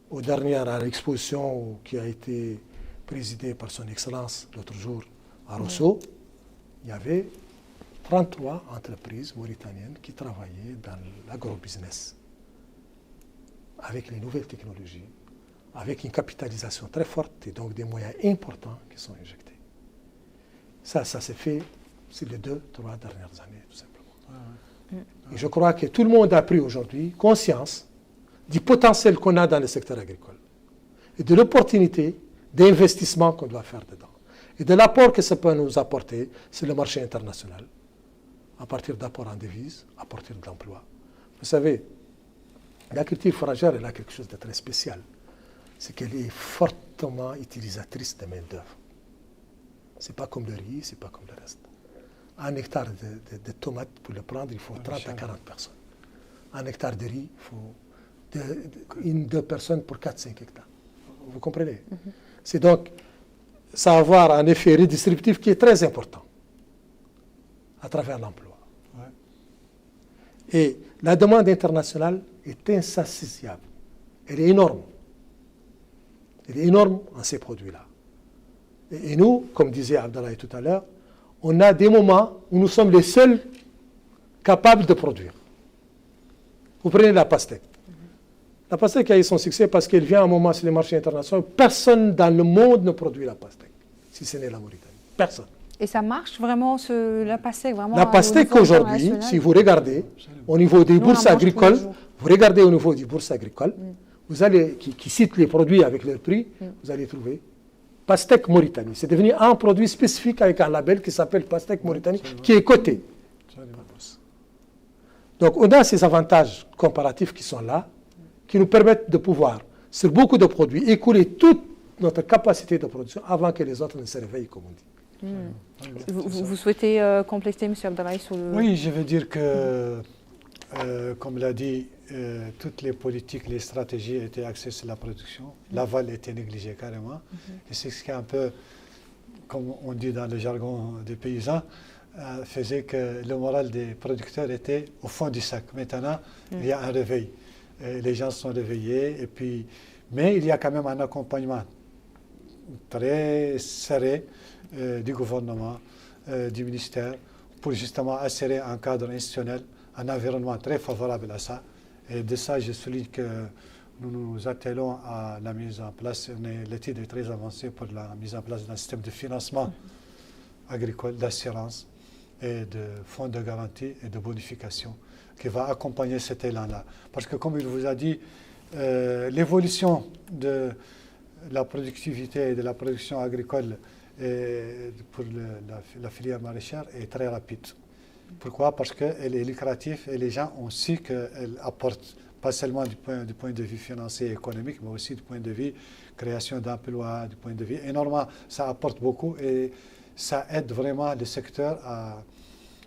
aux dernières expositions qui a été présidée par son Excellence l'autre jour à Rosso, il y avait 33 entreprises mauritaniennes qui travaillaient dans l'agrobusiness avec les nouvelles technologies, avec une capitalisation très forte et donc des moyens importants qui sont injectés. Ça s'est fait C'est les 2-3 dernières années, tout simplement. Et je crois que tout le monde a pris aujourd'hui conscience du potentiel qu'on a dans le secteur agricole et de l'opportunité d'investissement qu'on doit faire dedans. Et de l'apport que ça peut nous apporter sur le marché international, à partir d'apports en devises, à partir de l'emploi. Vous savez, la culture fourragère, elle a quelque chose de très spécial. C'est qu'elle est fortement utilisatrice de main-d'œuvre. Ce n'est pas comme le riz, ce n'est pas comme le reste. Un hectare de tomates, pour le prendre, il faut 30 à 40 personnes. Un hectare de riz, il faut 1-2 personnes pour 4-5 hectares. Vous comprenez? C'est donc, ça va avoir un effet redistributif qui est très important à travers l'emploi. Et la demande internationale est insaisissable. Elle est énorme. Elle est énorme en ces produits-là. Et nous, comme disait Abdallah tout à l'heure, on a des moments où nous sommes les seuls capables de produire. Vous prenez la pastèque. La pastèque a eu son succès parce qu'elle vient à un moment sur les marchés internationaux. Personne dans le monde ne produit la pastèque, si ce n'est la Mauritanie. Personne. Et ça marche vraiment, la pastèque vraiment? La pastèque aujourd'hui, si vous regardez au niveau des bourses agricoles, vous regardez au niveau des bourses agricoles, vous allez, qui citent les produits avec leur prix, vous allez trouver pastèque Mauritanie. C'est devenu un produit spécifique avec un label qui s'appelle pastèque Mauritanie, qui est coté. Donc on a ces avantages comparatifs qui sont là, qui nous permettent de pouvoir, sur beaucoup de produits, écouler toute notre capacité de production avant que les autres ne se réveillent, comme on dit. Vous souhaitez compléter, M. Abdallah, sur le... Oui, je veux dire que, comme l'a dit, toutes les politiques, les stratégies étaient axées sur la production. L'aval était négligé carrément. Et c'est ce qui est un peu, comme on dit dans le jargon des paysans, faisait que le moral des producteurs était au fond du sac. Maintenant, il y a un réveil. Les gens sont réveillés. Et puis, mais il y a quand même un accompagnement très serré du gouvernement, du ministère, pour justement assurer un cadre institutionnel, un environnement très favorable à ça. Et de ça, je souligne que nous nous attelons à la mise en place, l'étude est très avancée pour la mise en place d'un système de financement agricole, d'assurance et de fonds de garantie et de bonification qui va accompagner cet élan-là. Parce que comme il vous a dit, l'évolution de la productivité et de la production agricole pour la filière maraîchère est très rapide. Pourquoi? Parce qu'elle est lucrative et les gens ont su qu'elle apporte, pas seulement du point de vue financier et économique, mais aussi du point de vue création d'emplois, du point de vue énormément. Ça apporte beaucoup et ça aide vraiment le secteur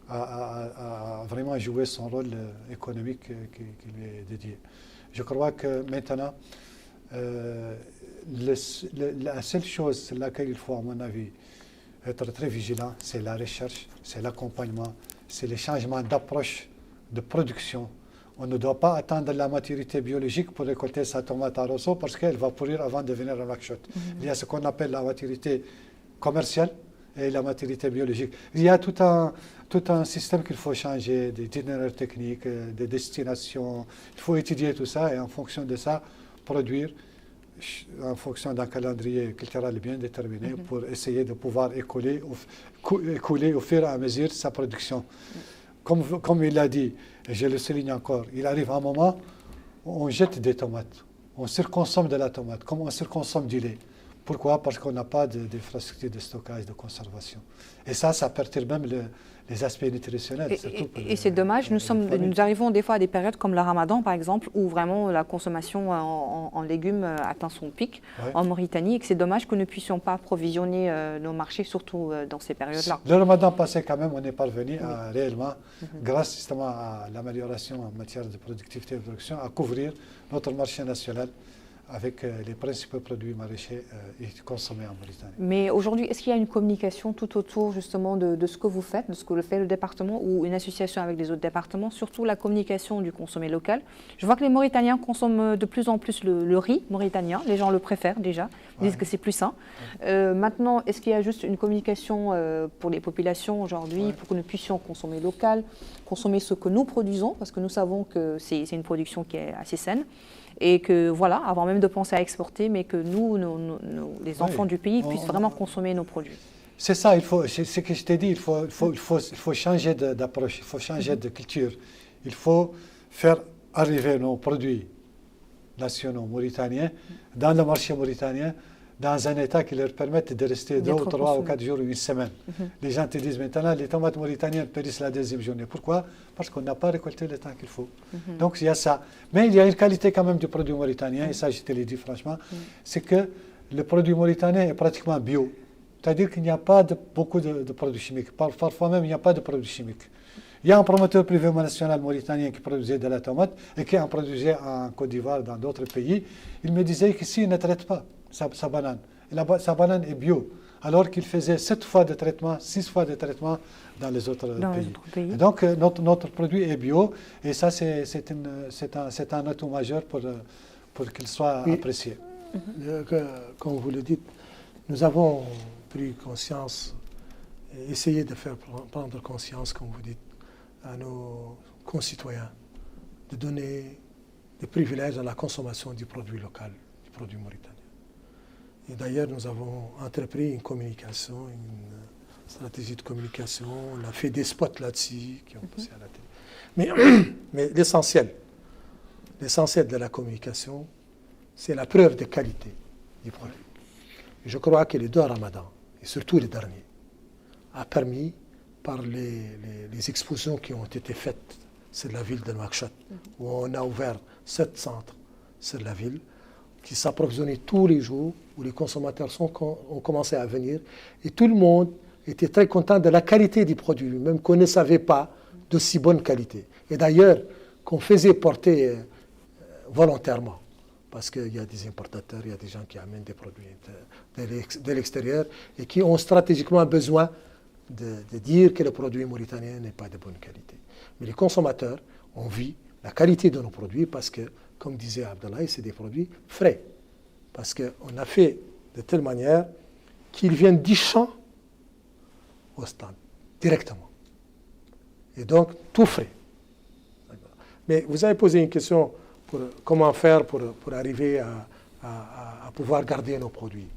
à vraiment jouer son rôle économique qui lui est dédié. Je crois que maintenant, la seule chose sur laquelle il faut, à mon avis, être très vigilant, c'est la recherche, c'est l'accompagnement, c'est les changements d'approche de production. On ne doit pas attendre la maturité biologique pour récolter sa tomate à Rosso parce qu'elle va pourrir avant de devenir un lac-shot. Il y a ce qu'on appelle la maturité commerciale et la maturité biologique. Il y a tout un système qu'il faut changer, des itinéraires techniques, des destinations. Il faut étudier tout ça et en fonction de ça, produire en fonction d'un calendrier culturel bien déterminé pour essayer de pouvoir écouler au fur et à mesure sa production. Comme il l'a dit, et je le souligne encore, il arrive un moment où on jette des tomates, on surconsomme de la tomate, comme on surconsomme du lait. Pourquoi? Parce qu'on n'a pas d'infrastructure de stockage, de conservation. Et ça perturbe même les aspects nutritionnels. Et c'est dommage, nous arrivons des fois à des périodes comme le Ramadan, par exemple, où vraiment la consommation en légumes atteint son pic en Mauritanie, et que c'est dommage que nous ne puissions pas approvisionner nos marchés, surtout dans ces périodes-là. Le Ramadan passé, quand même, on est parvenu à, réellement, grâce justement à l'amélioration en matière de productivité et de production, à couvrir notre marché national avec les principaux produits maraîchers consommés en Mauritanie. Mais aujourd'hui, est-ce qu'il y a une communication tout autour justement de ce que vous faites, de ce que fait le département ou une association avec les autres départements, surtout la communication du consommé local? Je vois que les Mauritaniens consomment de plus en plus le riz mauritanien, les gens le préfèrent déjà, ils disent que c'est plus sain. Maintenant, est-ce qu'il y a juste une communication pour les populations aujourd'hui pour que nous puissions consommer local, consommer ce que nous produisons, parce que nous savons que c'est une production qui est assez saine, et que voilà, avant même de penser à exporter, mais que nous, les enfants du pays, puissent vraiment consommer nos produits. C'est ça, c'est ce que je t'ai dit, il faut changer d'approche, il faut changer de culture. Il faut faire arriver nos produits nationaux mauritaniens dans le marché mauritanien, dans un état qui leur permette de rester 2 ou 3 ou 4 jours ou une semaine. Les gens te disent maintenant, les tomates mauritaniennes périssent la deuxième journée. Pourquoi? Parce qu'on n'a pas récolté le temps qu'il faut. Donc il y a ça. Mais il y a une qualité quand même du produit mauritanien, et ça je te l'ai dit franchement, c'est que le produit mauritanien est pratiquement bio. C'est-à-dire qu'il n'y a pas beaucoup de produits chimiques. Parfois même, il n'y a pas de produits chimiques. Il y a un promoteur privé national mauritanien qui produisait de la tomate et qui en produisait en Côte d'Ivoire, dans d'autres pays. Il me disait qu'ici, il ne traite pas sa banane. Et sa banane est bio. Alors qu'il faisait 7 fois de traitement, 6 fois de traitement dans les autres pays. Et donc, notre produit est bio. Et ça, c'est un atout majeur pour qu'il soit apprécié. Comme vous le dites, nous avons pris conscience, essayé de faire prendre conscience, comme vous dites, à nos concitoyens, de donner des privilèges à la consommation du produit local, du produit mauritanien. Et d'ailleurs, nous avons entrepris une communication, une stratégie de communication, on a fait des spots là-dessus qui ont passé à la télé. Mais l'essentiel de la communication, c'est la preuve de qualité du produit. Et je crois que les 2 Ramadans, et surtout les derniers, a permis, par les expositions qui ont été faites sur la ville de Nouakchott, où on a ouvert 7 centres sur la ville, qui s'approvisionnaient tous les jours, où les consommateurs ont commencé à venir, et tout le monde était très content de la qualité du produit, même qu'on ne savait pas de si bonne qualité. Et d'ailleurs, qu'on faisait porter volontairement, parce qu'il y a des importateurs, il y a des gens qui amènent des produits de l'extérieur et qui ont stratégiquement besoin de dire que le produit mauritanien n'est pas de bonne qualité. Mais les consommateurs ont vu la qualité de nos produits parce que, comme disait Abdallah, c'est des produits frais. Parce qu'on a fait de telle manière qu'ils viennent du champ au stand, directement. Et donc, tout frais. Mais vous avez posé une question pour comment faire pour arriver à pouvoir garder nos produits.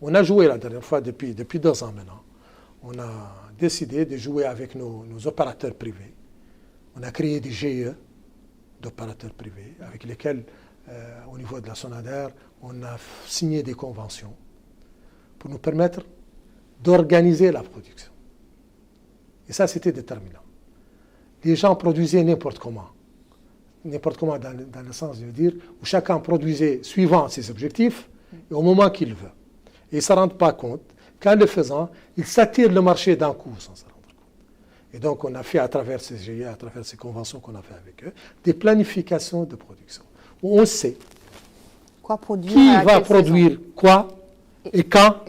On a joué la dernière fois, depuis 2 ans maintenant, on a décidé de jouer avec nos opérateurs privés. On a créé des GIE d'opérateurs privés avec lesquels, au niveau de la SONADER, on a signé des conventions pour nous permettre d'organiser la production. Et ça, c'était déterminant. Les gens produisaient n'importe comment dans le sens de dire où chacun produisait suivant ses objectifs et au moment qu'il veut. Et ils ne se rendent pas compte qu'en le faisant, ils s'attirent le marché d'un coup sans se rendre compte. Et donc on a fait à travers ces GIE, à travers ces conventions qu'on a fait avec eux, des planifications de production où on sait qui va produire quoi et quand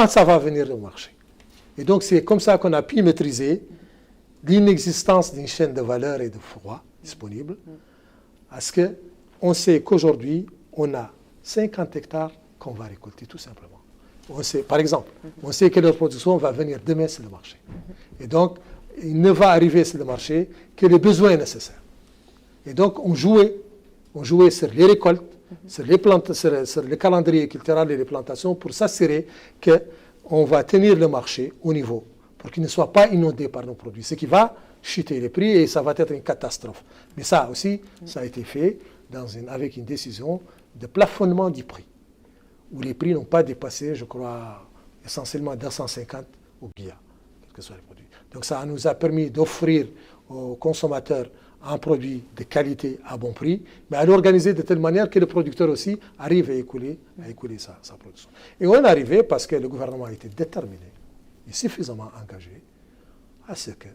ça va venir au marché. Et donc c'est comme ça qu'on a pu maîtriser l'inexistence d'une chaîne de valeur et de froid disponible, parce qu'on sait qu'aujourd'hui, on a 50 hectares qu'on va récolter, tout simplement. On sait, par exemple, on sait que leur production va venir demain sur le marché. Et donc, il ne va arriver sur le marché que les besoins nécessaires. Et donc, on jouait sur les récoltes, sur le calendrier culturel et les plantations pour s'assurer qu'on va tenir le marché au niveau, pour qu'il ne soit pas inondé par nos produits. Ce qui va chuter les prix et ça va être une catastrophe. Mais ça aussi, ça a été fait avec une décision de plafonnement du prix, où les prix n'ont pas dépassé, je crois, essentiellement 250 au BIA, quels que soient les produits. Donc ça nous a permis d'offrir aux consommateurs un produit de qualité à bon prix, mais à l'organiser de telle manière que le producteur aussi arrive à écouler sa production. Et on est arrivé parce que le gouvernement a été déterminé et suffisamment engagé à ce que,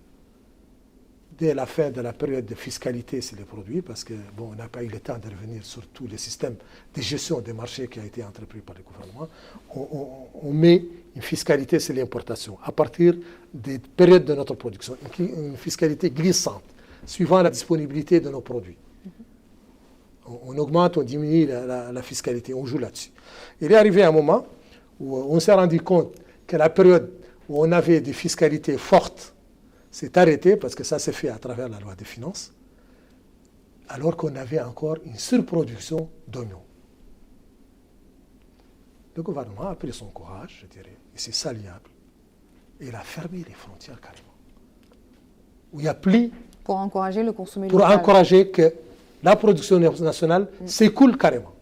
dès la fin de la période de fiscalité sur les produits, parce que on n'a pas eu le temps de revenir sur tout le système de gestion des marchés qui a été entrepris par le gouvernement, on met une fiscalité sur l'importation à partir des périodes de notre production, une fiscalité glissante, suivant la disponibilité de nos produits. On augmente, on diminue la fiscalité, on joue là-dessus. Il est arrivé un moment où on s'est rendu compte que la période où on avait des fiscalités fortes s'est arrêtée, parce que ça s'est fait à travers la loi des finances, alors qu'on avait encore une surproduction d'oignons. Le gouvernement a pris son courage, je dirais, et c'est saliable, et il a fermé les frontières carrément. Où il n'y a plus... Pour encourager le consommer Pour local. encourager que la production nationale s'écoule carrément,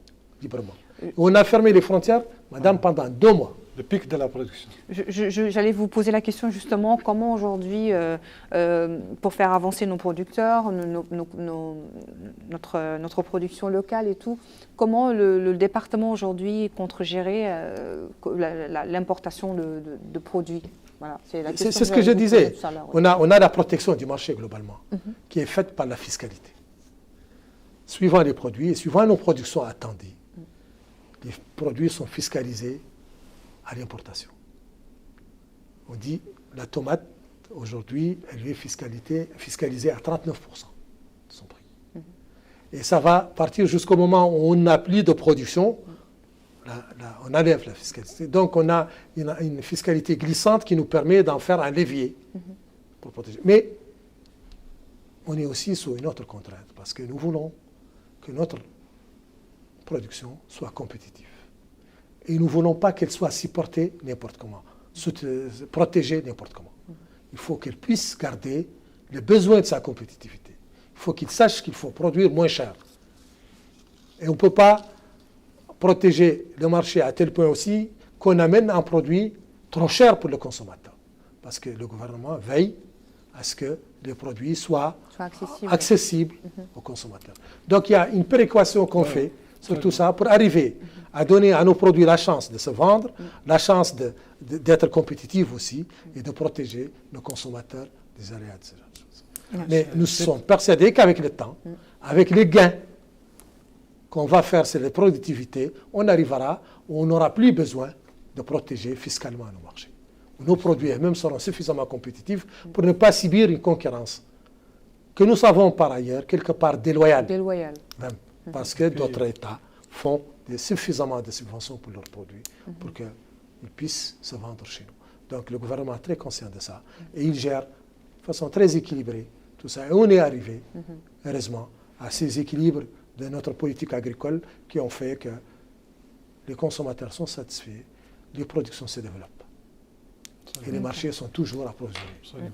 librement. On a fermé les frontières, madame, pendant 2 mois. Le pic de la production. J'allais vous poser la question justement, comment aujourd'hui, pour faire avancer nos producteurs, notre production locale et tout, comment le département aujourd'hui compte gérer l'importation de produits? Voilà, c'est ce que je disais. On a la protection du marché globalement, qui est faite par la fiscalité. Suivant les produits et suivant nos productions attendues, les produits sont fiscalisés à l'importation. On dit la tomate, aujourd'hui, elle est fiscalisée à 39% de son prix. Et ça va partir jusqu'au moment où on n'a plus de production, on enlève la fiscalité. Donc on a une fiscalité glissante qui nous permet d'en faire un levier pour protéger. Mais on est aussi sous une autre contrainte, parce que nous voulons que notre production soit compétitive. Et nous ne voulons pas qu'elle soit supportée n'importe comment, protégée n'importe comment. Il faut qu'elle puisse garder les besoins de sa compétitivité. Il faut qu'il sache qu'il faut produire moins cher. Et on ne peut pas protéger le marché à tel point aussi qu'on amène un produit trop cher pour le consommateur. Parce que le gouvernement veille à ce que les produits soient accessibles aux consommateurs. Donc il y a une péréquation qu'on fait sur tout ça pour arriver à donner à nos produits la chance de se vendre, la chance d'être compétitifs aussi et de protéger nos consommateurs des aléas de ce genre de choses. Mais nous sommes persuadés qu'avec le temps, avec les gains qu'on va faire sur les productivités, on arrivera où on n'aura plus besoin de protéger fiscalement nos marchés. Nos produits eux-mêmes seront suffisamment compétitifs pour ne pas subir une concurrence que nous savons par ailleurs quelque part déloyale. Même, parce que d'autres États font suffisamment de subventions pour leurs produits pour qu'ils puissent se vendre chez nous. Donc le gouvernement est très conscient de ça et il gère de façon très équilibrée tout ça. Et on est arrivé, heureusement, à ces équilibres de notre politique agricole qui ont fait que les consommateurs sont satisfaits, les productions se développent. Et les marchés sont toujours approvisionnés.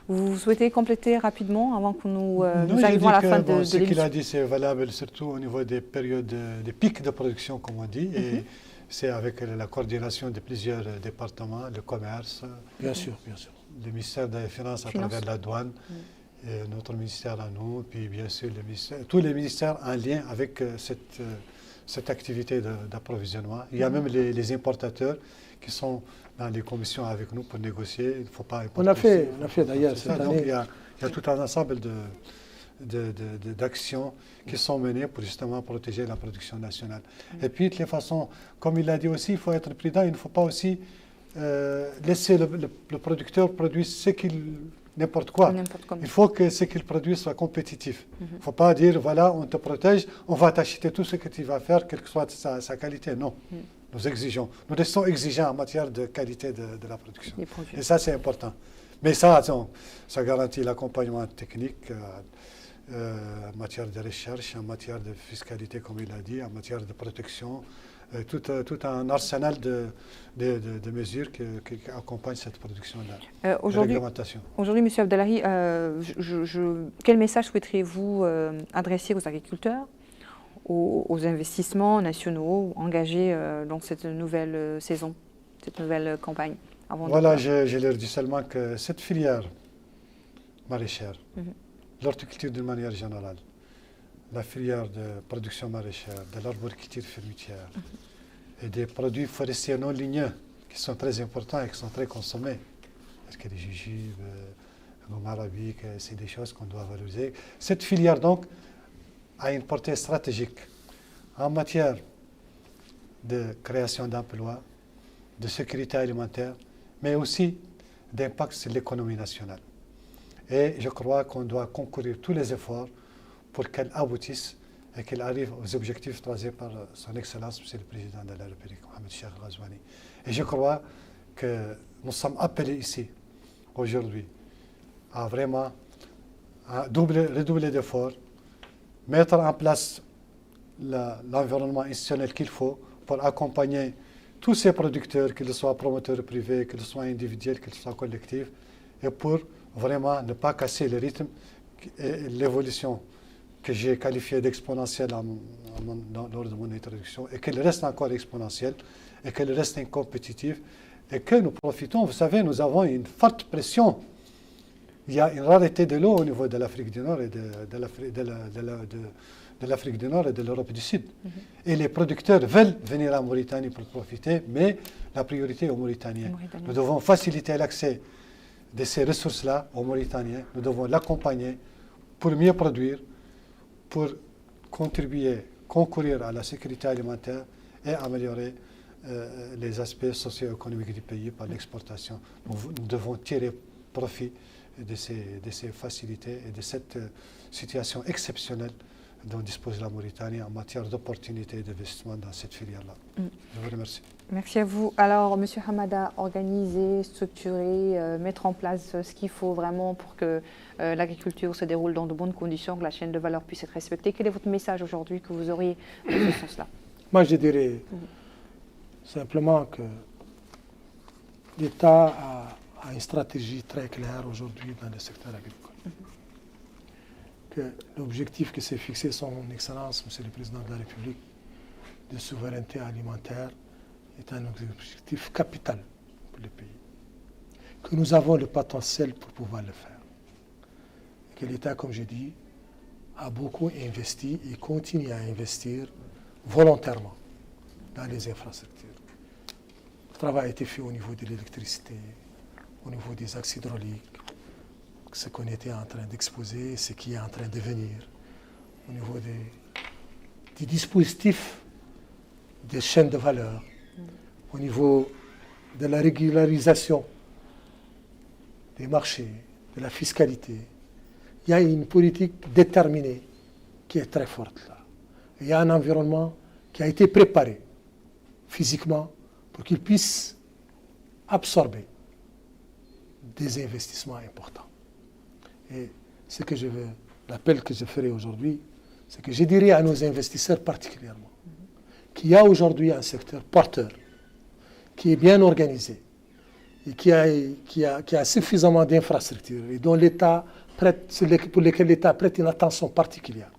Vous souhaitez compléter rapidement avant que nous arrivions à la fin de l'émission? Ce qu'il a dit, c'est valable surtout au niveau des périodes, des pics de production, comme on dit. Et c'est avec la coordination de plusieurs départements, le commerce, bien sûr, bien sûr, le ministère des Finances à travers la douane, et notre ministère à nous, puis bien sûr tous les ministères en lien avec cette activité d'approvisionnement. Il y a même les importateurs qui sont dans les commissions avec nous pour négocier. Il ne faut pas on a fait d'ailleurs cette année. Donc il y a tout un ensemble d'actions qui sont menées pour justement protéger la production nationale. Et puis de toutes les façons, comme il l'a dit aussi, il faut être prudent. Il ne faut pas aussi laisser le producteur produire n'importe quoi. Il faut que ce qu'il produit soit compétitif. Il ne faut pas dire, voilà, on te protège, on va t'acheter tout ce que tu vas faire, quelle que soit sa qualité. Non. Nous restons exigeants en matière de qualité de la production. Et ça, c'est important. Mais ça garantit l'accompagnement technique en matière de recherche, en matière de fiscalité, comme il a dit, en matière de protection, tout un arsenal de mesures qui accompagnent cette production-là. Aujourd'hui, M. Abdallahi, quel message souhaiteriez-vous adresser aux agriculteurs, aux investissements nationaux engagés dans cette nouvelle saison, cette nouvelle campagne? Voilà, je leur dis seulement que cette filière maraîchère, l'horticulture d'une manière générale, la filière de production maraîchère, de l'arboriculture fermitière et des produits forestiers non ligneux qui sont très importants et qui sont très consommés, parce que les jujubes, le gomme arabique, c'est des choses qu'on doit valoriser. Cette filière, donc, a une portée stratégique en matière de création d'emplois, de sécurité alimentaire, mais aussi d'impact sur l'économie nationale. Et je crois qu'on doit concourir tous les efforts pour qu'elle aboutisse et qu'elle arrive aux objectifs tracés par son Excellence, Monsieur le Président de la République, Mohamed Cheikh Ghazouani. Et je crois que nous sommes appelés ici, aujourd'hui, à vraiment redoubler d'efforts, mettre en place l'environnement institutionnel qu'il faut pour accompagner tous ces producteurs, qu'ils soient promoteurs privés, qu'ils soient individuels, qu'ils soient collectifs, et pour vraiment ne pas casser le rythme et l'évolution que j'ai qualifiée d'exponentielle lors de mon introduction, et qu'elle reste encore exponentielle, et qu'elle reste compétitive, et que nous profitons. Vous savez, nous avons une forte pression. Il y a une rareté de l'eau au niveau de l'Afrique du Nord et de l'Afrique du Nord et de l'Europe du Sud. Et les producteurs veulent venir en Mauritanie pour profiter, mais la priorité est aux Mauritaniens. Nous devons faciliter l'accès de ces ressources-là aux Mauritaniens. Nous devons l'accompagner pour mieux produire, pour contribuer, concourir à la sécurité alimentaire et améliorer les aspects socio-économiques du pays par l'exportation. Nous devons tirer profit de ces facilités et de cette situation exceptionnelle dont dispose la Mauritanie en matière d'opportunités d'investissement dans cette filière-là. Je vous remercie. Merci à vous. Alors, M. Hamada, organiser, structurer, mettre en place ce qu'il faut vraiment pour que l'agriculture se déroule dans de bonnes conditions, que la chaîne de valeur puisse être respectée. Quel est votre message aujourd'hui que vous auriez dans ce sens-là? Moi, je dirais simplement que l'État a une stratégie très claire aujourd'hui dans le secteur agricole. Que l'objectif que s'est fixé son Excellence, Monsieur le Président de la République, de souveraineté alimentaire, est un objectif capital pour le pays. Que nous avons le potentiel pour pouvoir le faire. Que l'État, comme j'ai dit, a beaucoup investi et continue à investir volontairement dans les infrastructures. Le travail a été fait au niveau de l'électricité, au niveau des axes hydrauliques, ce qu'on était en train d'exposer, ce qui est en train de venir, au niveau des dispositifs des chaînes de valeur, au niveau de la régularisation des marchés, de la fiscalité. Il y a une politique déterminée qui est très forte là. Il y a un environnement qui a été préparé physiquement pour qu'il puisse absorber des investissements importants. Et ce que je veux, l'appel que je ferai aujourd'hui, c'est que je dirais à nos investisseurs particulièrement qu'il y a aujourd'hui un secteur porteur qui est bien organisé et qui a suffisamment d'infrastructures et dont l'État prête, pour lesquels l'État prête une attention particulière,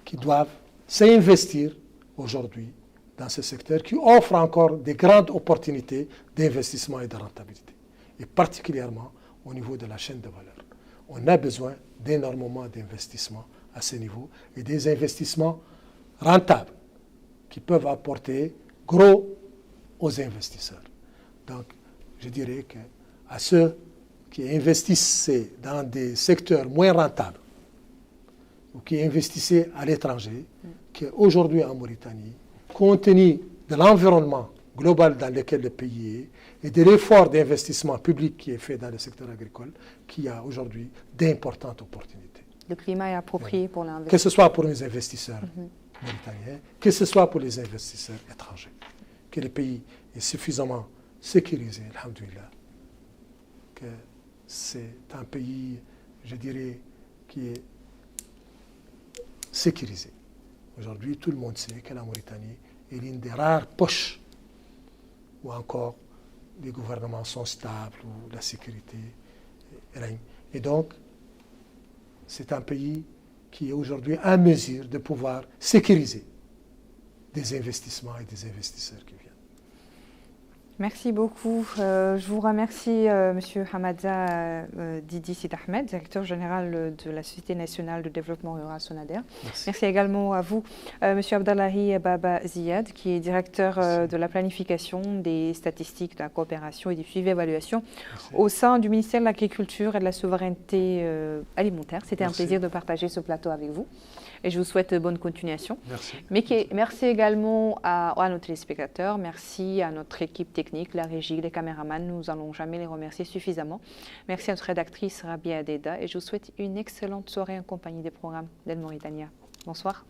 qui doivent s'investir aujourd'hui dans ce secteur qui offre encore des grandes opportunités d'investissement et de rentabilité, et particulièrement au niveau de la chaîne de valeur. On a besoin d'énormément d'investissements à ce niveau et des investissements rentables qui peuvent apporter gros aux investisseurs. Donc, je dirais qu'à ceux qui investissaient dans des secteurs moins rentables ou qui investissaient à l'étranger, qu'aujourd'hui en Mauritanie, compte tenu de l'environnement global dans lequel le pays est et de l'effort d'investissement public qui est fait dans le secteur agricole, qu'il y a aujourd'hui d'importantes opportunités. Le climat est approprié pour l'investissement. Que ce soit pour les investisseurs mauritaniens, que ce soit pour les investisseurs étrangers. Que le pays est suffisamment sécurisé, alhamdoulilah, que c'est un pays, je dirais, qui est sécurisé. Aujourd'hui, tout le monde sait que la Mauritanie est l'une des rares poches où encore les gouvernements sont stables, où la sécurité règne. Et donc, c'est un pays qui est aujourd'hui en mesure de pouvoir sécuriser des investissements et des investisseurs qui viennent. Merci beaucoup. Je vous remercie, M. Hamada Didi Sid Ahmed, directeur général de la Société nationale de développement rural Sonader. Merci également à vous, M. Abdallahi Baba Ziyad, qui est directeur de la planification, des statistiques, de la coopération et du suivi et évaluation au sein du ministère de l'Agriculture et de la Souveraineté alimentaire. C'était un plaisir de partager ce plateau avec vous. Et je vous souhaite bonne continuation. Merci. Merci également à nos téléspectateurs. Merci à notre équipe technique, la régie, les caméramans. Nous n'allons jamais les remercier suffisamment. Merci à notre rédactrice Rabia Adeda. Et je vous souhaite une excellente soirée en compagnie des programmes d'El Mauritania. Bonsoir.